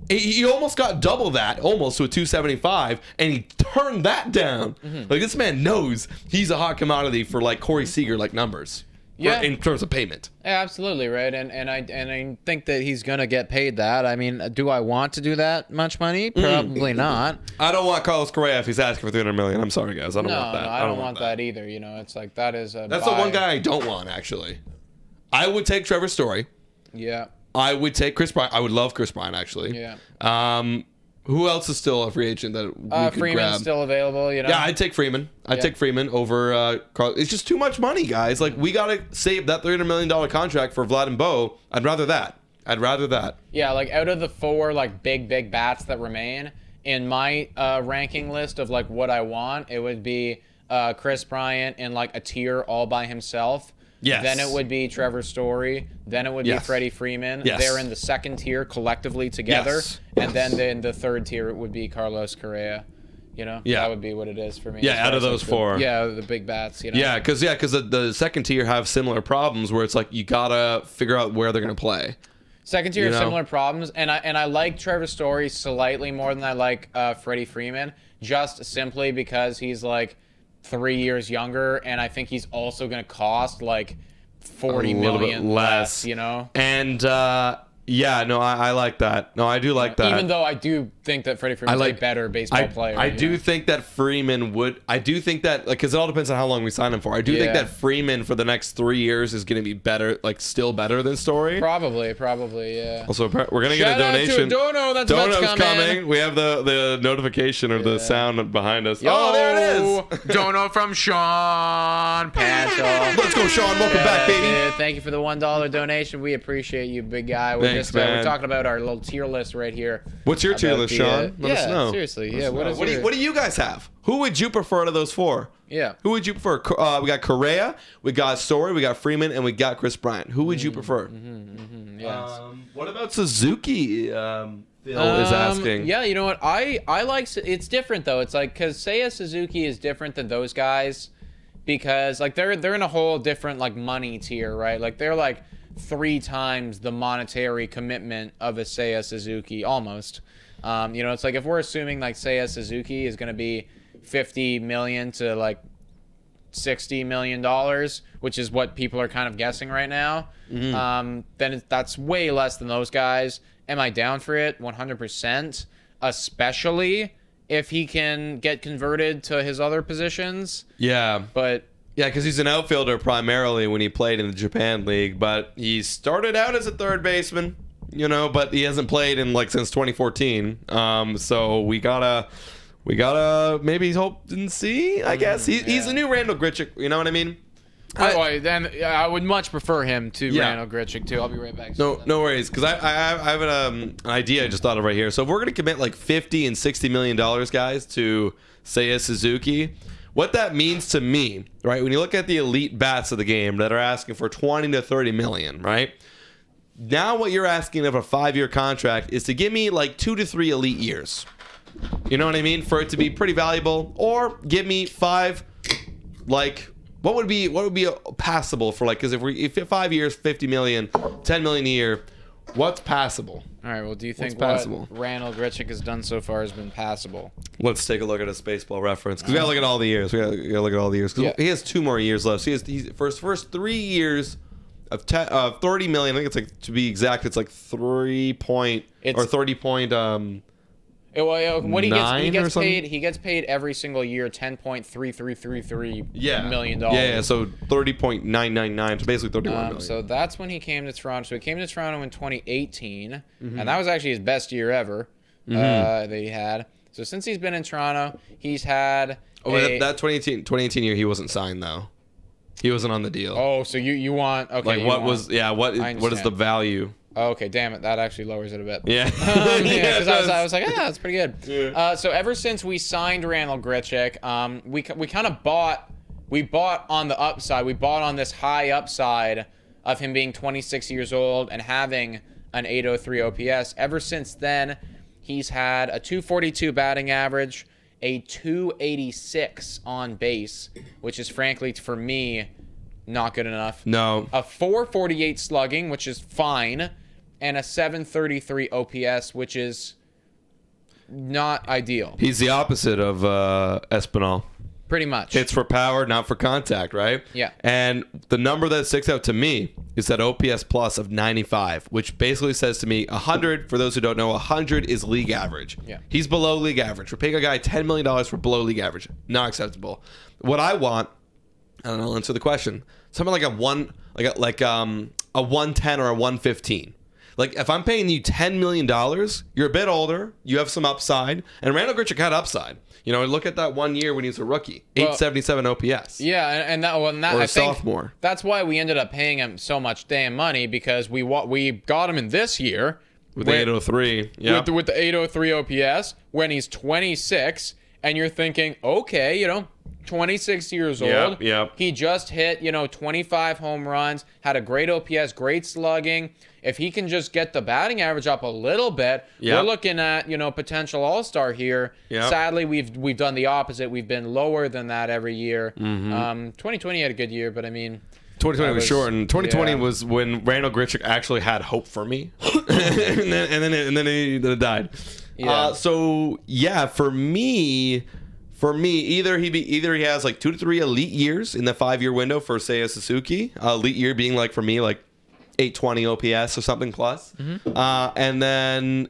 He almost got double that, almost to a 275, and he turned that down. Like this man knows he's a hot commodity for like Corey Seager like numbers. Yeah. In terms of payment. Yeah, absolutely, right. And I think that he's gonna get paid that. I mean, do I want to do that much money? Probably not. I don't want Carlos Correa if he's asking for $300 million. I'm sorry, guys. I don't want that. No, I don't want that either. It's like that's the one guy I don't want actually. I would take Trevor Story. Yeah. I would take Chris Bryant. I would love Chris Bryant, actually. Yeah. Who else is still a free agent that we could Freeman's grab? Still available, Yeah, I'd take Freeman. I'd take Freeman over Carl. It's just too much money, guys. Like, we got to save that $300 million contract for Vlad and Bo. I'd rather that. Yeah, like, out of the four, like, big bats that remain, in my ranking list of, like, what I want, it would be Chris Bryant in, like, a tier all by himself. Yes. Then it would be Trevor Story. Then it would be Freddie Freeman. Yes. They're in the second tier collectively together. Yes. And then in the third tier it would be Carlos Correa. That would be what it is for me. Yeah, out of those four. The big bats. Yeah, because the second tier have similar problems where it's like you gotta figure out where they're gonna play. Second tier have similar problems, and I like Trevor Story slightly more than I like Freddie Freeman, just simply because he's like 3 years younger, and I think he's also going to cost like $40 million less, And I like that. No, I do like that. Even though I do think that Freddie Freeman's a better baseball player. I do think that Freeman would. I do think that because it all depends on how long we sign him for. I do think that Freeman for the next 3 years is going to be better, like still better than Story. Probably, yeah. Also, we're going to get a donation. Dono, Dono's coming. We have the notification or the sound behind us. Oh, there it is. Dono from Sean Patron. Let's go, Sean. Welcome back, baby. Dude, thank you for the $1 donation. We appreciate you, big guy. We're talking about our little tier list right here. What's your tier list, Sean? Let us know. Seriously. What do you guys have? Who would you prefer out of those four? Yeah. Who would you prefer? We got Correa, we got Story, we got Freeman, and we got Chris Bryant. Who would you prefer? Yes. What about Suzuki? Phil is asking. Yeah, you know what? I like it's different though. It's like because Seiya Suzuki is different than those guys because like they're in a whole different like money tier, right? Like they're like 3 times the monetary commitment of a Seiya Suzuki almost. It's like if we're assuming like Seiya Suzuki is going to be 50 million to like $60 million, which is what people are kind of guessing right now, then that's way less than those guys. Am I down for it? 100%, especially if he can get converted to his other positions. Yeah. But yeah, because he's an outfielder primarily when he played in the Japan League, but he started out as a third baseman, but he hasn't played in like since 2014. So we gotta maybe hope and see. I guess he's the new Randall Grichuk. You know what I mean? I would much prefer him to Randall Grichuk too. I'll be right back. No worries, because I have an idea I just thought of right here. So if we're gonna commit like $50 and $60 million, guys, to Seiya Suzuki, what that means to me, right? When you look at the elite bats of the game that are asking for 20 to 30 million, right? Now what you're asking of a 5-year contract is to give me like 2 to 3 elite years. You know what I mean? For it to be pretty valuable, or give me 5, like. What would be passable for like? Because if 5 years, 50 million, 10 million a year, what's passable? All right. Well, do you think what Randall Grichuk has done so far has been passable? Let's take a look at his baseball reference, because we gotta look at all the years. We gotta look at all the years, because he has 2 more years left. So he's for his first 3 years of 30 million. I think it's like, to be exact, it's like 30 point. Well, what he gets paid every single year $10.3333 million. Yeah, so 30.999, so basically 31 million. So that's when he came to Toronto. So he came to Toronto in 2018, and that was actually his best year ever that he had. So since he's been in Toronto, he's had that 2018 year he wasn't signed though. He wasn't on the deal. Oh, so you want like what is the value? Oh, okay, damn it. That actually lowers it a bit. Yeah. Because I was like, that's pretty good. Yeah. So ever since we signed Randall Grichuk, we kind of bought on the upside. We bought on this high upside of him being 26 years old and having an 803 OPS. Ever since then, he's had a 242 batting average, a 286 on base, which is frankly, for me, not good enough. No. A 448 slugging, which is fine, and a 733 OPS, which is not ideal. He's the opposite of Espinal. Pretty much. Hits for power, not for contact, right? Yeah. And the number that sticks out to me is that OPS plus of 95, which basically says to me 100, for those who don't know, 100 is league average. Yeah. He's below league average. We're paying a guy $10 million for below league average. Not acceptable. What I want, and I'll answer the question, something like a 110 or a 115. Like, if I'm paying you $10 million, you're a bit older, you have some upside, and Randall Grichuk had upside. Look at that 1 year when he was a rookie, 877 OPS. Yeah, and that or a sophomore. That's why we ended up paying him so much damn money, because we got him in this year with the 803. Yeah, with the 803 OPS when he's 26, and you're thinking, okay, 26 years old. Yeah. He just hit, 25 home runs, had a great OPS, great slugging. If he can just get the batting average up a little bit, we're looking at, potential all-star here. Yep. Sadly, we've done the opposite. We've been lower than that every year. 2020 had a good year, but I mean, 2020 was short, and 2020 was when Randall Grichuk actually had hope for me, and then he died. Yeah. For me, either he has like 2 to 3 elite years in the 5-year window for Seiya Suzuki. Elite year being like, for me, like 820 OPS or something plus. And then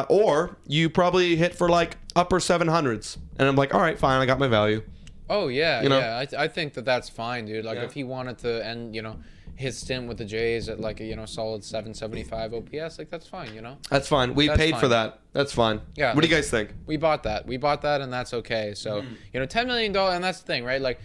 or you probably hit for like upper 700s, and I'm like, all right, fine, I got my value. Oh yeah, I think that's fine, dude. Like if he wanted to end, his stint with the Jays at like a solid 775 OPS, like that's fine, That's fine. We paid for that. That's fine. Yeah. What do you guys think? We bought that, and that's okay. So $10 million, and that's the thing, right? Like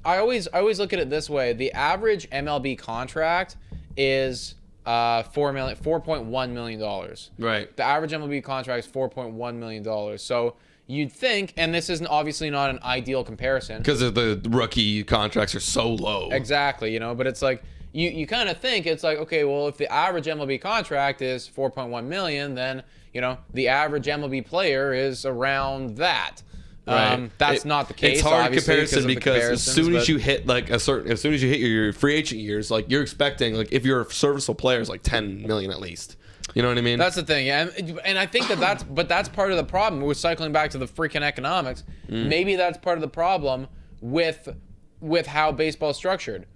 I always look at it this way: the average MLB contract is $4.1 million. Right. The average MLB contract is $4.1 million. So you'd think, and this isn't obviously not an ideal comparison, because the rookie contracts are so low. Exactly, but it's like you kind of think it's like, okay, well, if the average MLB contract is $4.1 million, then the average MLB player is around that. That's not the case. It's hard obviously, comparison because as soon as you hit as soon as you hit your free agent years, like you're expecting, like if you're a serviceable player, is like 10 million at least. You know what I mean? That's the thing, yeah. And I think that's part of the problem. We're cycling back to the freaking economics. Maybe that's part of the problem with how baseball's structured.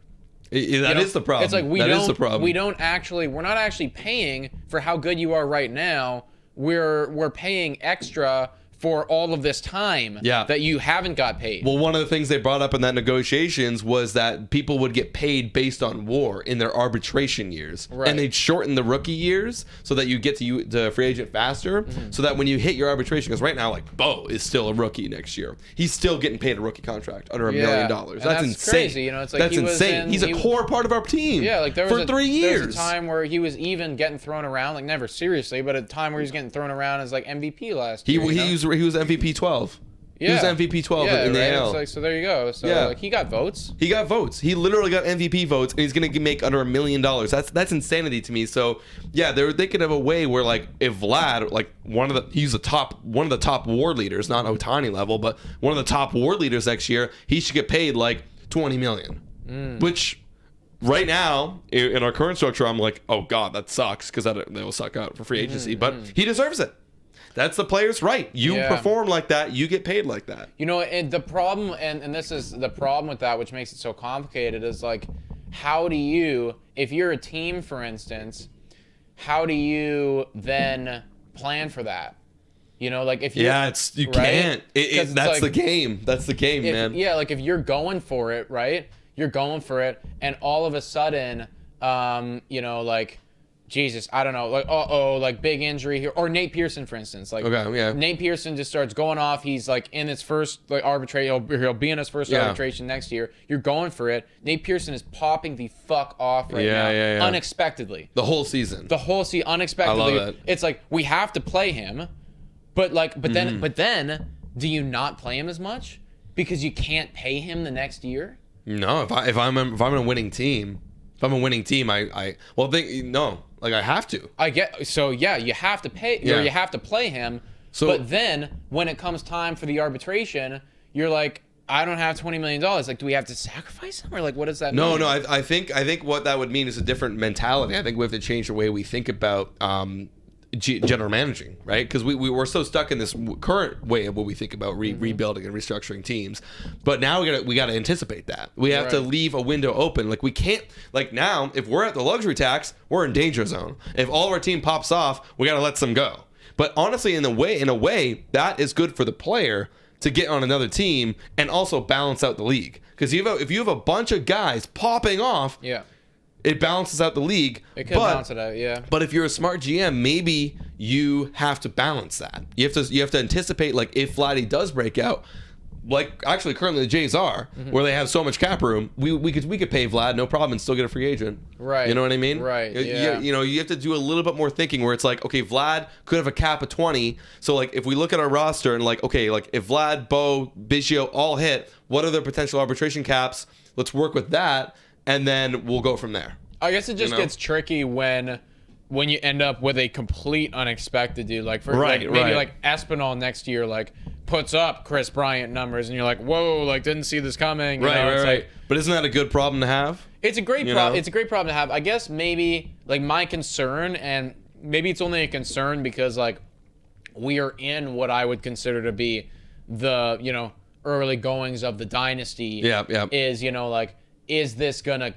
That is the problem. It's like we're not actually paying for how good you are right now. We're paying extra for all of this time that you haven't got paid. Well, one of the things they brought up in that negotiations was that people would get paid based on WAR in their arbitration years. Right. And they'd shorten the rookie years so that you get to the free agent faster, so that when you hit your arbitration, because right now, like, Bo is still a rookie next year. He's still getting paid a rookie contract under $1 million. That's insane. Crazy. You know, it's like that's insane. He's a core part of our team. Yeah, like there was 3 years. There was a time where he was even getting thrown around, like never seriously, but a time where he was getting thrown around as like MVP last year. He was MVP 12. Yeah. He was MVP 12 in the AL. Like, so there you go. So like, he got votes. He got votes. He literally got MVP votes, and he's going to make under $1 million. That's insanity to me. So yeah, they could have a way where, like, if Vlad, like one of the top WAR leaders, not Ohtani level, but one of the top WAR leaders next year, he should get paid like $20 million, which. Right now, in our current structure, I'm like, oh god, that sucks, because that will suck out for free agency. But he deserves it. That's the player's right. You perform like that, you get paid like that. You know, and the problem, and this is the problem with that, which makes it so complicated, is like, how do you, if you're a team, for instance, how do you then plan for that? You know, like if you you can't. That's like, the game. That's the game, man. Yeah, like if you're going for it, right? You're going for it, and all of a sudden, you know, like, Jesus, I don't know, like, like big injury here, or Nate Pearson, for instance, like, Nate Pearson just starts going off. He's like in his first like arbitration. He'll be in his first arbitration next year. You're going for it. Nate Pearson is popping the fuck off right now, unexpectedly. The whole season, unexpectedly. I love it. It's like we have to play him, but then, do you not play him as much because you can't pay him the next year? No, if I'm a winning team, I have to. I get so you have to pay or you have to play him. So, but then when it comes time for the arbitration, you're like, I don't have $20 million. Like, do we have to sacrifice him, or like, what does that mean? No. I think what that would mean is a different mentality. I think we have to change the way we think about general managing, right? Because we're so stuck in this current way of what we think about rebuilding and restructuring teams. But now we got to anticipate that. We have to leave a window open. Like, we can't, like, now if we're at the luxury tax, we're in danger zone. If all of our team pops off, we got to let some go. But honestly, in a way, that is good for the player to get on another team and also balance out the league. Because if you have a bunch of guys popping off, it balances out the league. It could balance it out, yeah. But if you're a smart GM, maybe you have to balance that. You have to anticipate, like, if Vladdy does break out, like actually currently the Jays are, where they have so much cap room, we could pay Vlad no problem and still get a free agent. Right. You know what I mean? Right. Yeah. You know, you have to do a little bit more thinking where it's like, okay, Vlad could have a cap of 20. So like if we look at our roster and like, okay, like if Vlad, Bo, Biggio all hit, what are their potential arbitration caps? Let's work with that. And then we'll go from there. I guess it just gets tricky when you end up with a complete unexpected dude. Like maybe like Espinal next year, like puts up Chris Bryant numbers, and you're like, whoa, like didn't see this coming. Right. Like, but isn't that a good problem to have? It's a great problem. It's a great problem to have. I guess maybe like my concern, and maybe it's only a concern because like we are in what I would consider to be the early goings of the dynasty. Yeah. Is like. Is this gonna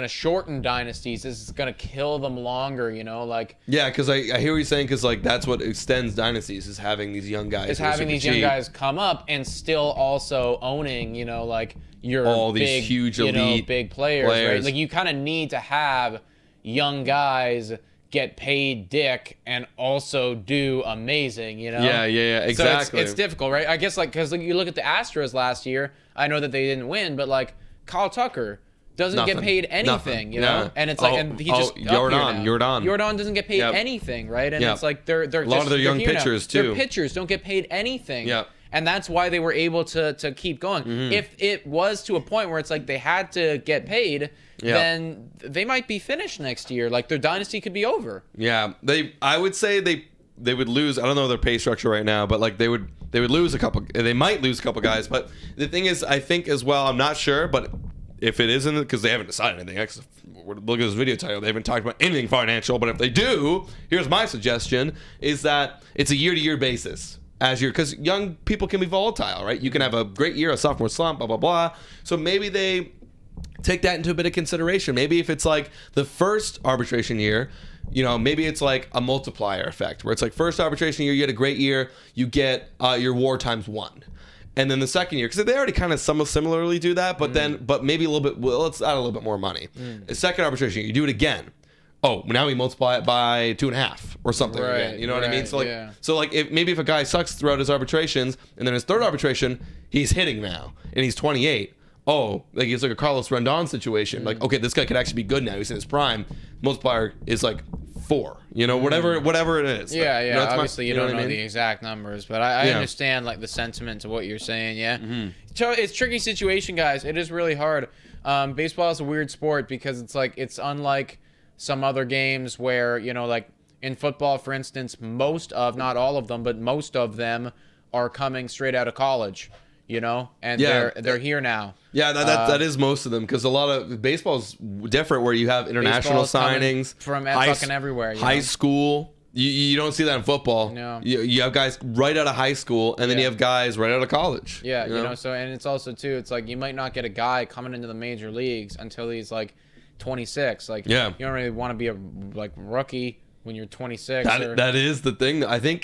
shorten dynasties? Is this gonna kill them longer? Yeah, because I hear what you're saying, because like that's what extends dynasties, is having these young guys. Is having these young guys come up and still also owning like your all big, these huge elite big players, right? Like you kind of need to have young guys get paid dick and also do amazing, Yeah, exactly. So it's difficult, right? I guess like because you look at the Astros last year. I know that they didn't win, but like. Kyle Tucker doesn't get paid anything, and it's like, and he just Jordan doesn't get paid anything, right? And it's like they're a lot of their young pitchers too. Their pitchers don't get paid anything, yeah. And that's why they were able to keep going. If it was to a point where it's like they had to get paid, then they might be finished next year. Like their dynasty could be over. Yeah, I would say they would lose. I don't know their pay structure right now, but like they would they would lose a couple. They might lose a couple guys. But the thing is, I think as well, I'm not sure, but if it isn't, because they haven't decided anything. Look at this video title. They haven't talked about anything financial. But if they do, here's my suggestion: is that it's a year-to-year basis. Because young people can be volatile, right? You can have a great year, a sophomore slump, blah, blah, blah. So maybe they take that into a bit of consideration. Maybe if it's like the first arbitration year, maybe it's like a multiplier effect where it's like first arbitration year, you had a great year, you get your WAR times 1. And then the second year, because they already kind of similarly do that, but maybe a little bit, let's add a little bit more money. The second arbitration year, you do it again. Oh, now we multiply it by 2.5 or something again. You know what I mean? So if a guy sucks throughout his arbitrations, and then his third arbitration, he's hitting now, and he's 28. Oh, like it's like a Carlos Rendon situation. Like, okay, this guy could actually be good now. He's in his prime. Multiplier is like 4. Whatever it is. Yeah. Obviously, you don't know the exact numbers, but I understand like the sentiment to what you're saying. Yeah. So it's a tricky situation, guys. It is really hard. Baseball is a weird sport because it's unlike some other games where, like in football, for instance, not all of them, but most of them are coming straight out of college, and they're here now. Yeah, that is most of them, because a lot of baseball's different where you have international signings from fucking everywhere. High school. You don't see that in football. No. You have guys right out of high school, and then you have guys right out of college. Yeah, so, and it's also, too, it's like you might not get a guy coming into the major leagues until he's like 26. Like, you don't really want to be a rookie when you're 26. That is the thing. I think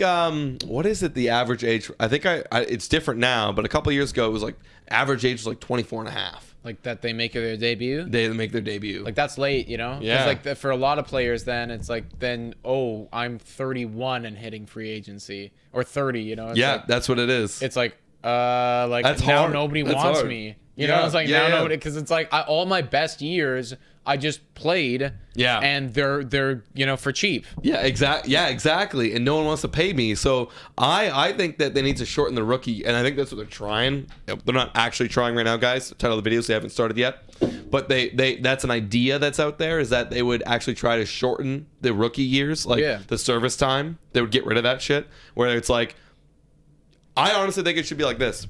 what is it, the average age? I think it's different now, but a couple of years ago it was like average age was like 24 and a half. Like that they make their debut? They make their debut. Like that's late, Yeah. Like for a lot of players then it's like I'm 31 and hitting free agency, or 30, It's that's what it is. It's like that's now hard. Nobody wants me. It's like now nobody, because it's like all my best years I just played, and they're for cheap. Exactly. And no one wants to pay me. So I think that they need to shorten the rookie, and I think that's what they're trying. They're not actually trying right now, guys. The title of the videos, they haven't started yet. But they that's an idea that's out there, is that they would actually try to shorten the rookie years, the service time. They would get rid of that shit, where it's like, I honestly think it should be like this.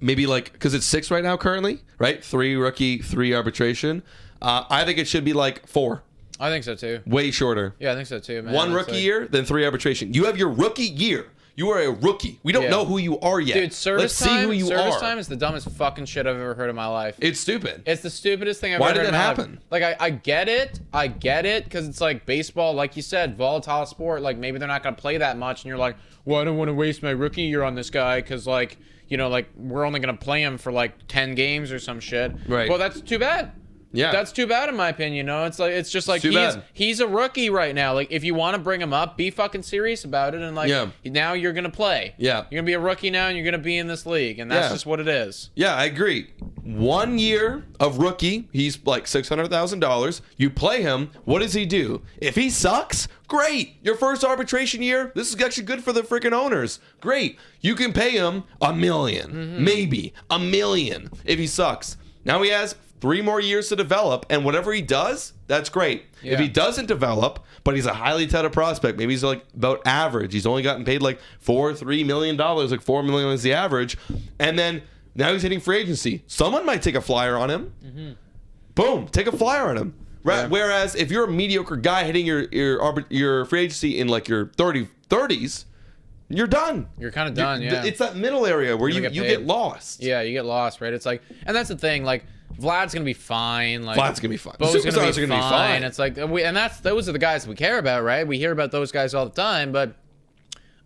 Maybe because it's 6 right now currently, right? 3 rookie, 3 arbitration. I think it should be like 4. I think so too. Way shorter. Yeah, I think so too, man. 1 rookie year, then 3 arbitration. You have your rookie year. You are a rookie. We don't know who you are yet. Dude, service time, see who you service are. time is the dumbest fucking shit I've ever heard in my life. It's stupid. It's the stupidest thing I've ever heard in my life. Why did that happen? Like, I get it. I get it, because it's like baseball, like you said, volatile sport. Like, maybe they're not going to play that much, and you're like, well, I don't want to waste my rookie year on this guy, because, like, we're only going to play him for, 10 games or some shit. Right. Well, that's too bad. Yeah, that's too bad in my opinion. It's just like he's a rookie right now. Like, if you want to bring him up, be fucking serious about it, and now you're gonna play. Yeah, you're gonna be a rookie now, and you're gonna be in this league, and that's just what it is. Yeah, I agree. 1 year of rookie, he's like $600,000. You play him. What does he do? If he sucks, great. Your first arbitration year, this is actually good for the freaking owners. Great. You can pay him $1 million, maybe $1 million if he sucks. Now he has 3 more years to develop, and whatever he does, that's great. Yeah. If he doesn't develop, but he's a highly touted prospect, maybe he's like about average. He's only gotten paid like $3 million, like $4 million is the average, and then now he's hitting free agency. Someone might take a flyer on him. Boom, take a flyer on him. Yeah. Whereas if you're a mediocre guy hitting your free agency in like your 30s, you're done. You're kind of done. Yeah, it's that middle area where you get lost. Yeah, you get lost, right? It's like, and that's the thing, like, Vlad's gonna be fine. Like, Vlad's gonna be fine. Bo's gonna be fine. It's like, those are the guys we care about, right? We hear about those guys all the time. But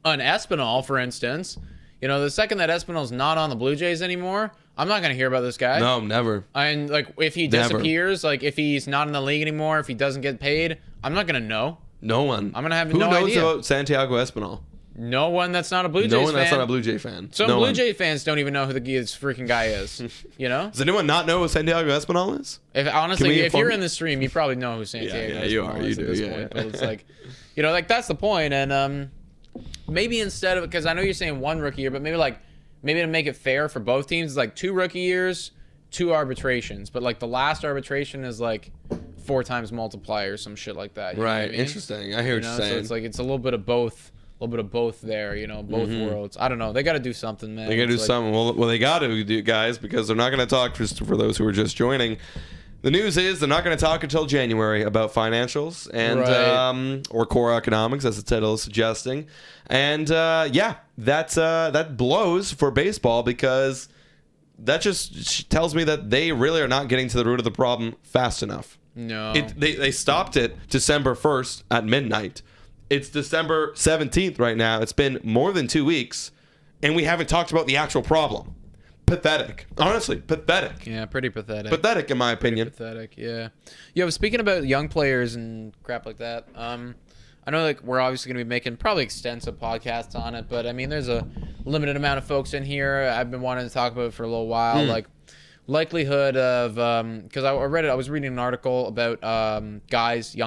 on Espinal, for instance, the second that Espinal's not on the Blue Jays anymore, I'm not gonna hear about this guy. No, never. And like, if he disappears, like if he's not in the league anymore, if he doesn't get paid, I'm not gonna know. No one. I'm gonna have no idea. Who knows about Santiago Espinal? No one that's not a Blue Jays fan. No one that's not a Blue Jay fan. Some Blue Jay fans don't even know who this freaking guy is. Does anyone not know who Santiago Espinal is? Honestly, if you're in the stream, you probably know who Santiago Espinal is at this point. But it's like, like that's the point. And maybe instead of, because I know you're saying 1 rookie year, but maybe to make it fair for both teams, it's like 2 rookie years, 2 arbitrations. But like the last arbitration is like 4 times multiplier, some shit like that. Right. Interesting. I hear what you're saying. So it's like it's a little bit of both little bit of both there, both worlds. I don't know. They got to do something, man. They got to do something. Well, they got to do, guys, because they're not going to talk, just for those who are just joining. The news is they're not going to talk until January about financials and or core economics, as the title is suggesting. And that blows for baseball, because that just tells me that they really are not getting to the root of the problem fast enough. No. They stopped it December 1st at midnight. It's December 17th right now. It's been more than 2 weeks, and we haven't talked about the actual problem. Pathetic. Honestly, pathetic. Yeah, pretty pathetic. Pathetic, in my opinion. Pathetic, yeah. Yo, speaking about young players and crap like that, I know we're obviously going to be making probably extensive podcasts on it, but I mean, there's a limited amount of folks in here. I've been wanting to talk about it for a little while, likelihood of, because I was reading an article about young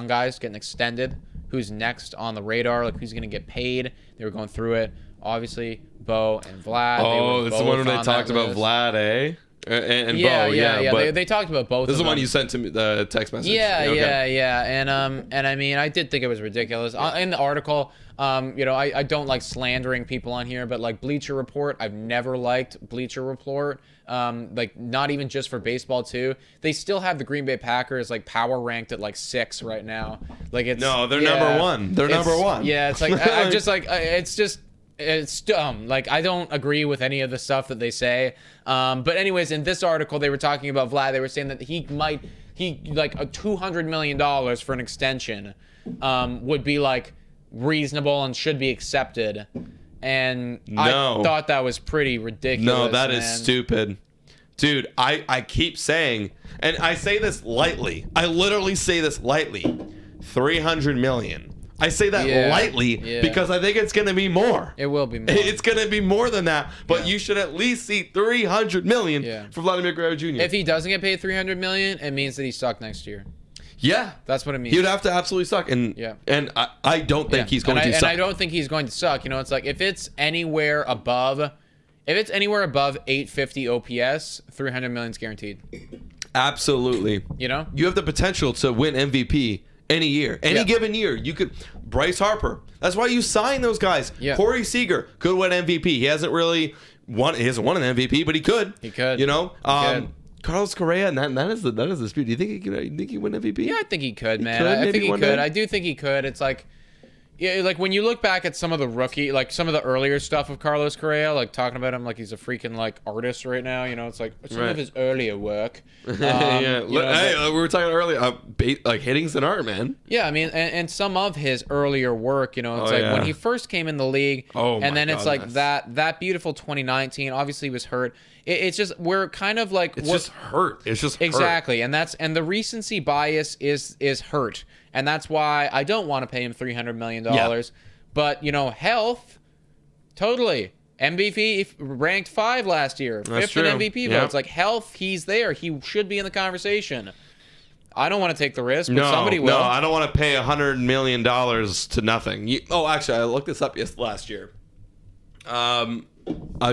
guys getting extended, who's next on the radar, who's going to get paid. They were going through it. Obviously, Bo and Vlad. Oh, this is the one where they talked about Vlad, eh? And yeah, Bo, yeah. They talked about both. This is the one you sent to me, the text message. Yeah, okay. yeah. And I mean, I did think it was ridiculous. In the article, I don't like slandering people on here, but Bleacher Report, I've never liked Bleacher Report. Not even just for baseball too. They still have the Green Bay Packers power ranked at 6 right now. They're number one. They're number one. Yeah, it's I'm just it's dumb. I don't agree with any of the stuff that they say. But anyways, in this article, they were talking about Vlad. They were saying that he $200 million for an extension would be reasonable and should be accepted. And I thought that was pretty ridiculous. No, that is stupid. Dude, I keep saying, and I say this lightly. I literally say this lightly. $300 million. I say that lightly because I think it's going to be more. It will be more. It's going to be more than that, but you should at least see $300 million for Vladimir Guerrero Jr. If he doesn't get paid $300 million, it means that he's stuck next year. Yeah. That's what it means. He would have to absolutely suck. And I don't think he's going to suck. And I don't think he's going to suck. It's if it's anywhere above 850 OPS, $300 million is guaranteed. Absolutely. You have the potential to win MVP any year. Any given year. You could. Bryce Harper. That's why you sign those guys. Yeah. Corey Seager could win MVP. He hasn't really won. He hasn't won an MVP, but he could. He could. Carlos Correa, and that is the dispute. Do you think he win MVP? Yeah, I think he could, man. I think he could. I do think he could. It's when you look back at some of the some of the earlier stuff of Carlos Correa, talking about him he's a freaking artist right now. It's some of his earlier work. We were talking earlier. Hitting's an art, man. Yeah, I mean, and some of his earlier work. When he first came in the league, and then it's that beautiful 2019. Obviously, he was hurt. It's just we're kind of just hurt. It's just exactly, hurt. and the recency bias is hurt. And that's why I don't want to pay him $300 million. Yeah. But, health, totally. MVP ranked 5 last year. That's 5th in MVP votes. Health, he's there. He should be in the conversation. I don't want to take the risk, but somebody will. No, I don't want to pay $100 million to nothing. Actually, I looked this up last year.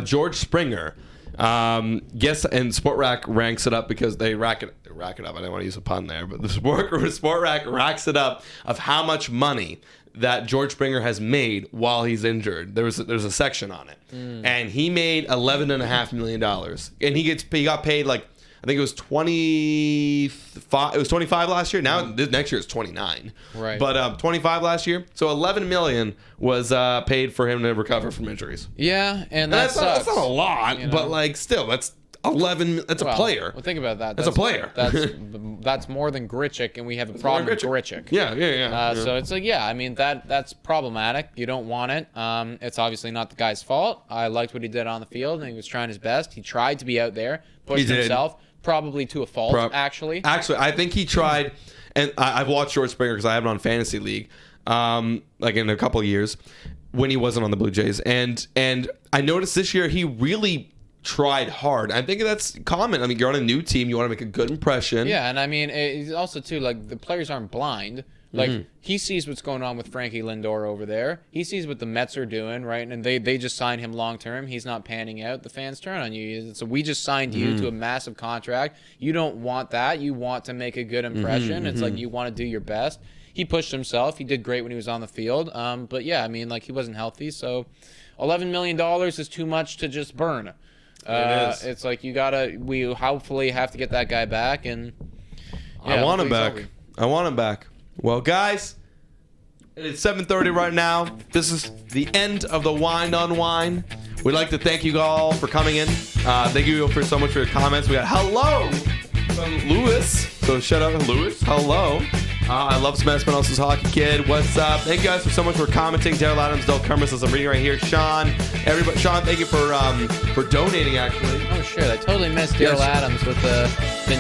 George Springer. Yes, and Sport Rack ranks it up because they rack it up. I didn't want to use a pun there, but the Sport Rack racks it up of how much money that George Springer has made while he's injured. There's a section on it, and he made $11.5 million, and he got paid I think it was 25. It was 25 last year. Now this next year it's 29. Right. But 25 last year. So 11 million was paid for him to recover from injuries. Yeah, and that's not a lot, but still, that's 11. That's a player. Well, think about that. That's a player. That's more than Grichuk, and we have a problem with Grichuk. Yeah. So it's I mean that's problematic. You don't want it. It's obviously not the guy's fault. I liked what he did on the field, and he was trying his best. He tried to be out there, pushed himself. Probably to a fault, actually. Actually, I think he tried, and I've watched George Springer because I have him on Fantasy League, in a couple of years when he wasn't on the Blue Jays, and I noticed this year he really tried hard. I think that's common. I mean, you're on a new team, you want to make a good impression. Yeah, and I mean, it's also too the players aren't blind. He sees what's going on with Frankie Lindor over there. He sees what the Mets are doing, right? And they just signed him long term. He's not panning out. The fans turn on you. So we just signed you to a massive contract. You don't want that. You want to make a good impression. It's you want to do your best. he pushed himself. He did great when he was on the field. But yeah, I mean, like, he wasn't healthy, so $11 million is too much to just burn. It's like we hopefully have to get that guy back, and yeah, I want him back. I want him back. Well, guys, it's 7:30 right now. This is the end of the Wind on Wine. We'd like to thank you all for coming in. Thank you for so much for your comments. We got hello from Lewis. So shout out to Lewis. Hello. I love Smash Espinal's Hockey Kid. What's up? Thank you guys for so much for commenting. Daryl Adams, Del Kermis, as I'm reading right here. Sean, everybody. Sean, thank you for donating. Actually. Oh shit, I totally missed Daryl Adams with the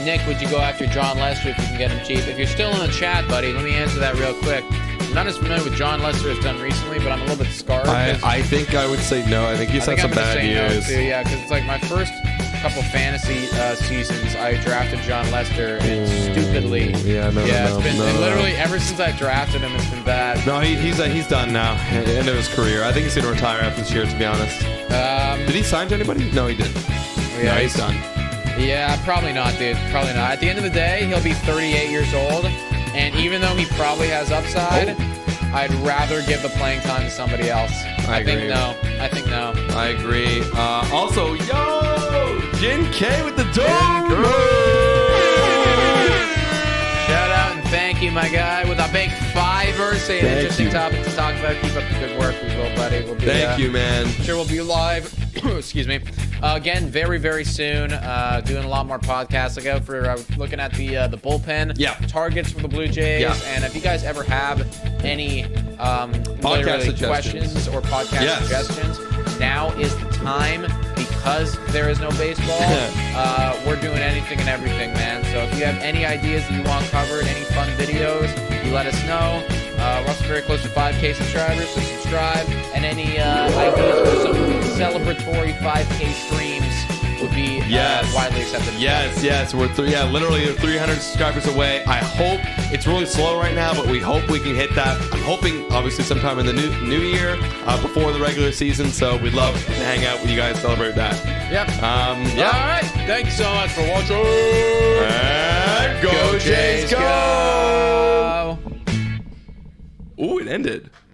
Nick. Would you go after John Lester if you can get him cheap? If you're still in the chat, buddy, let me answer that real quick. I'm not as familiar with John Lester has done recently, but I'm a little bit scarred. I think I would say no. I think he's had some bad years. No too, yeah, because it's like my first couple fantasy seasons, I drafted John Lester, and stupidly. It's been literally ever since I drafted him, it's been bad. No, he's done now. End of his career. I think he's gonna retire after this year, to be honest. Did he sign to anybody? No, he didn't. Yeah, no, he's done. Yeah, probably not, dude. Probably not. At the end of the day, he'll be 38 years old, and even though he probably has upside, I'd rather give the playing time to somebody else. I think no. I agree. Also, Jin K with the dog. Shout out and thank you, my guy, with a big $5. Say an interesting topic to talk about. Keep up the good work. We will, buddy. We'll be, thank you, man. Sure, we'll be live. Excuse me. Again, very, very soon. Doing a lot more podcasts. Look out for looking at the bullpen. Yeah. Targets for the Blue Jays. Yeah. And if you guys ever have any podcast questions or podcast suggestions, now is the time, because there is no baseball. We're doing anything and everything, man. So if you have any ideas that you want covered, any fun videos, you let us know. We're also very close to 5K subscribers, so subscribe. And any ideas for some celebratory 5K streams would be widely accepted. Yes. We're literally 300 subscribers away. I hope it's really slow right now, but we hope we can hit that. I'm hoping, obviously, sometime in the new year, before the regular season. So we'd love to hang out with you guys, celebrate that. Yep. All right. Thank you so much for watching. And go Jays, go! Ooh, it ended.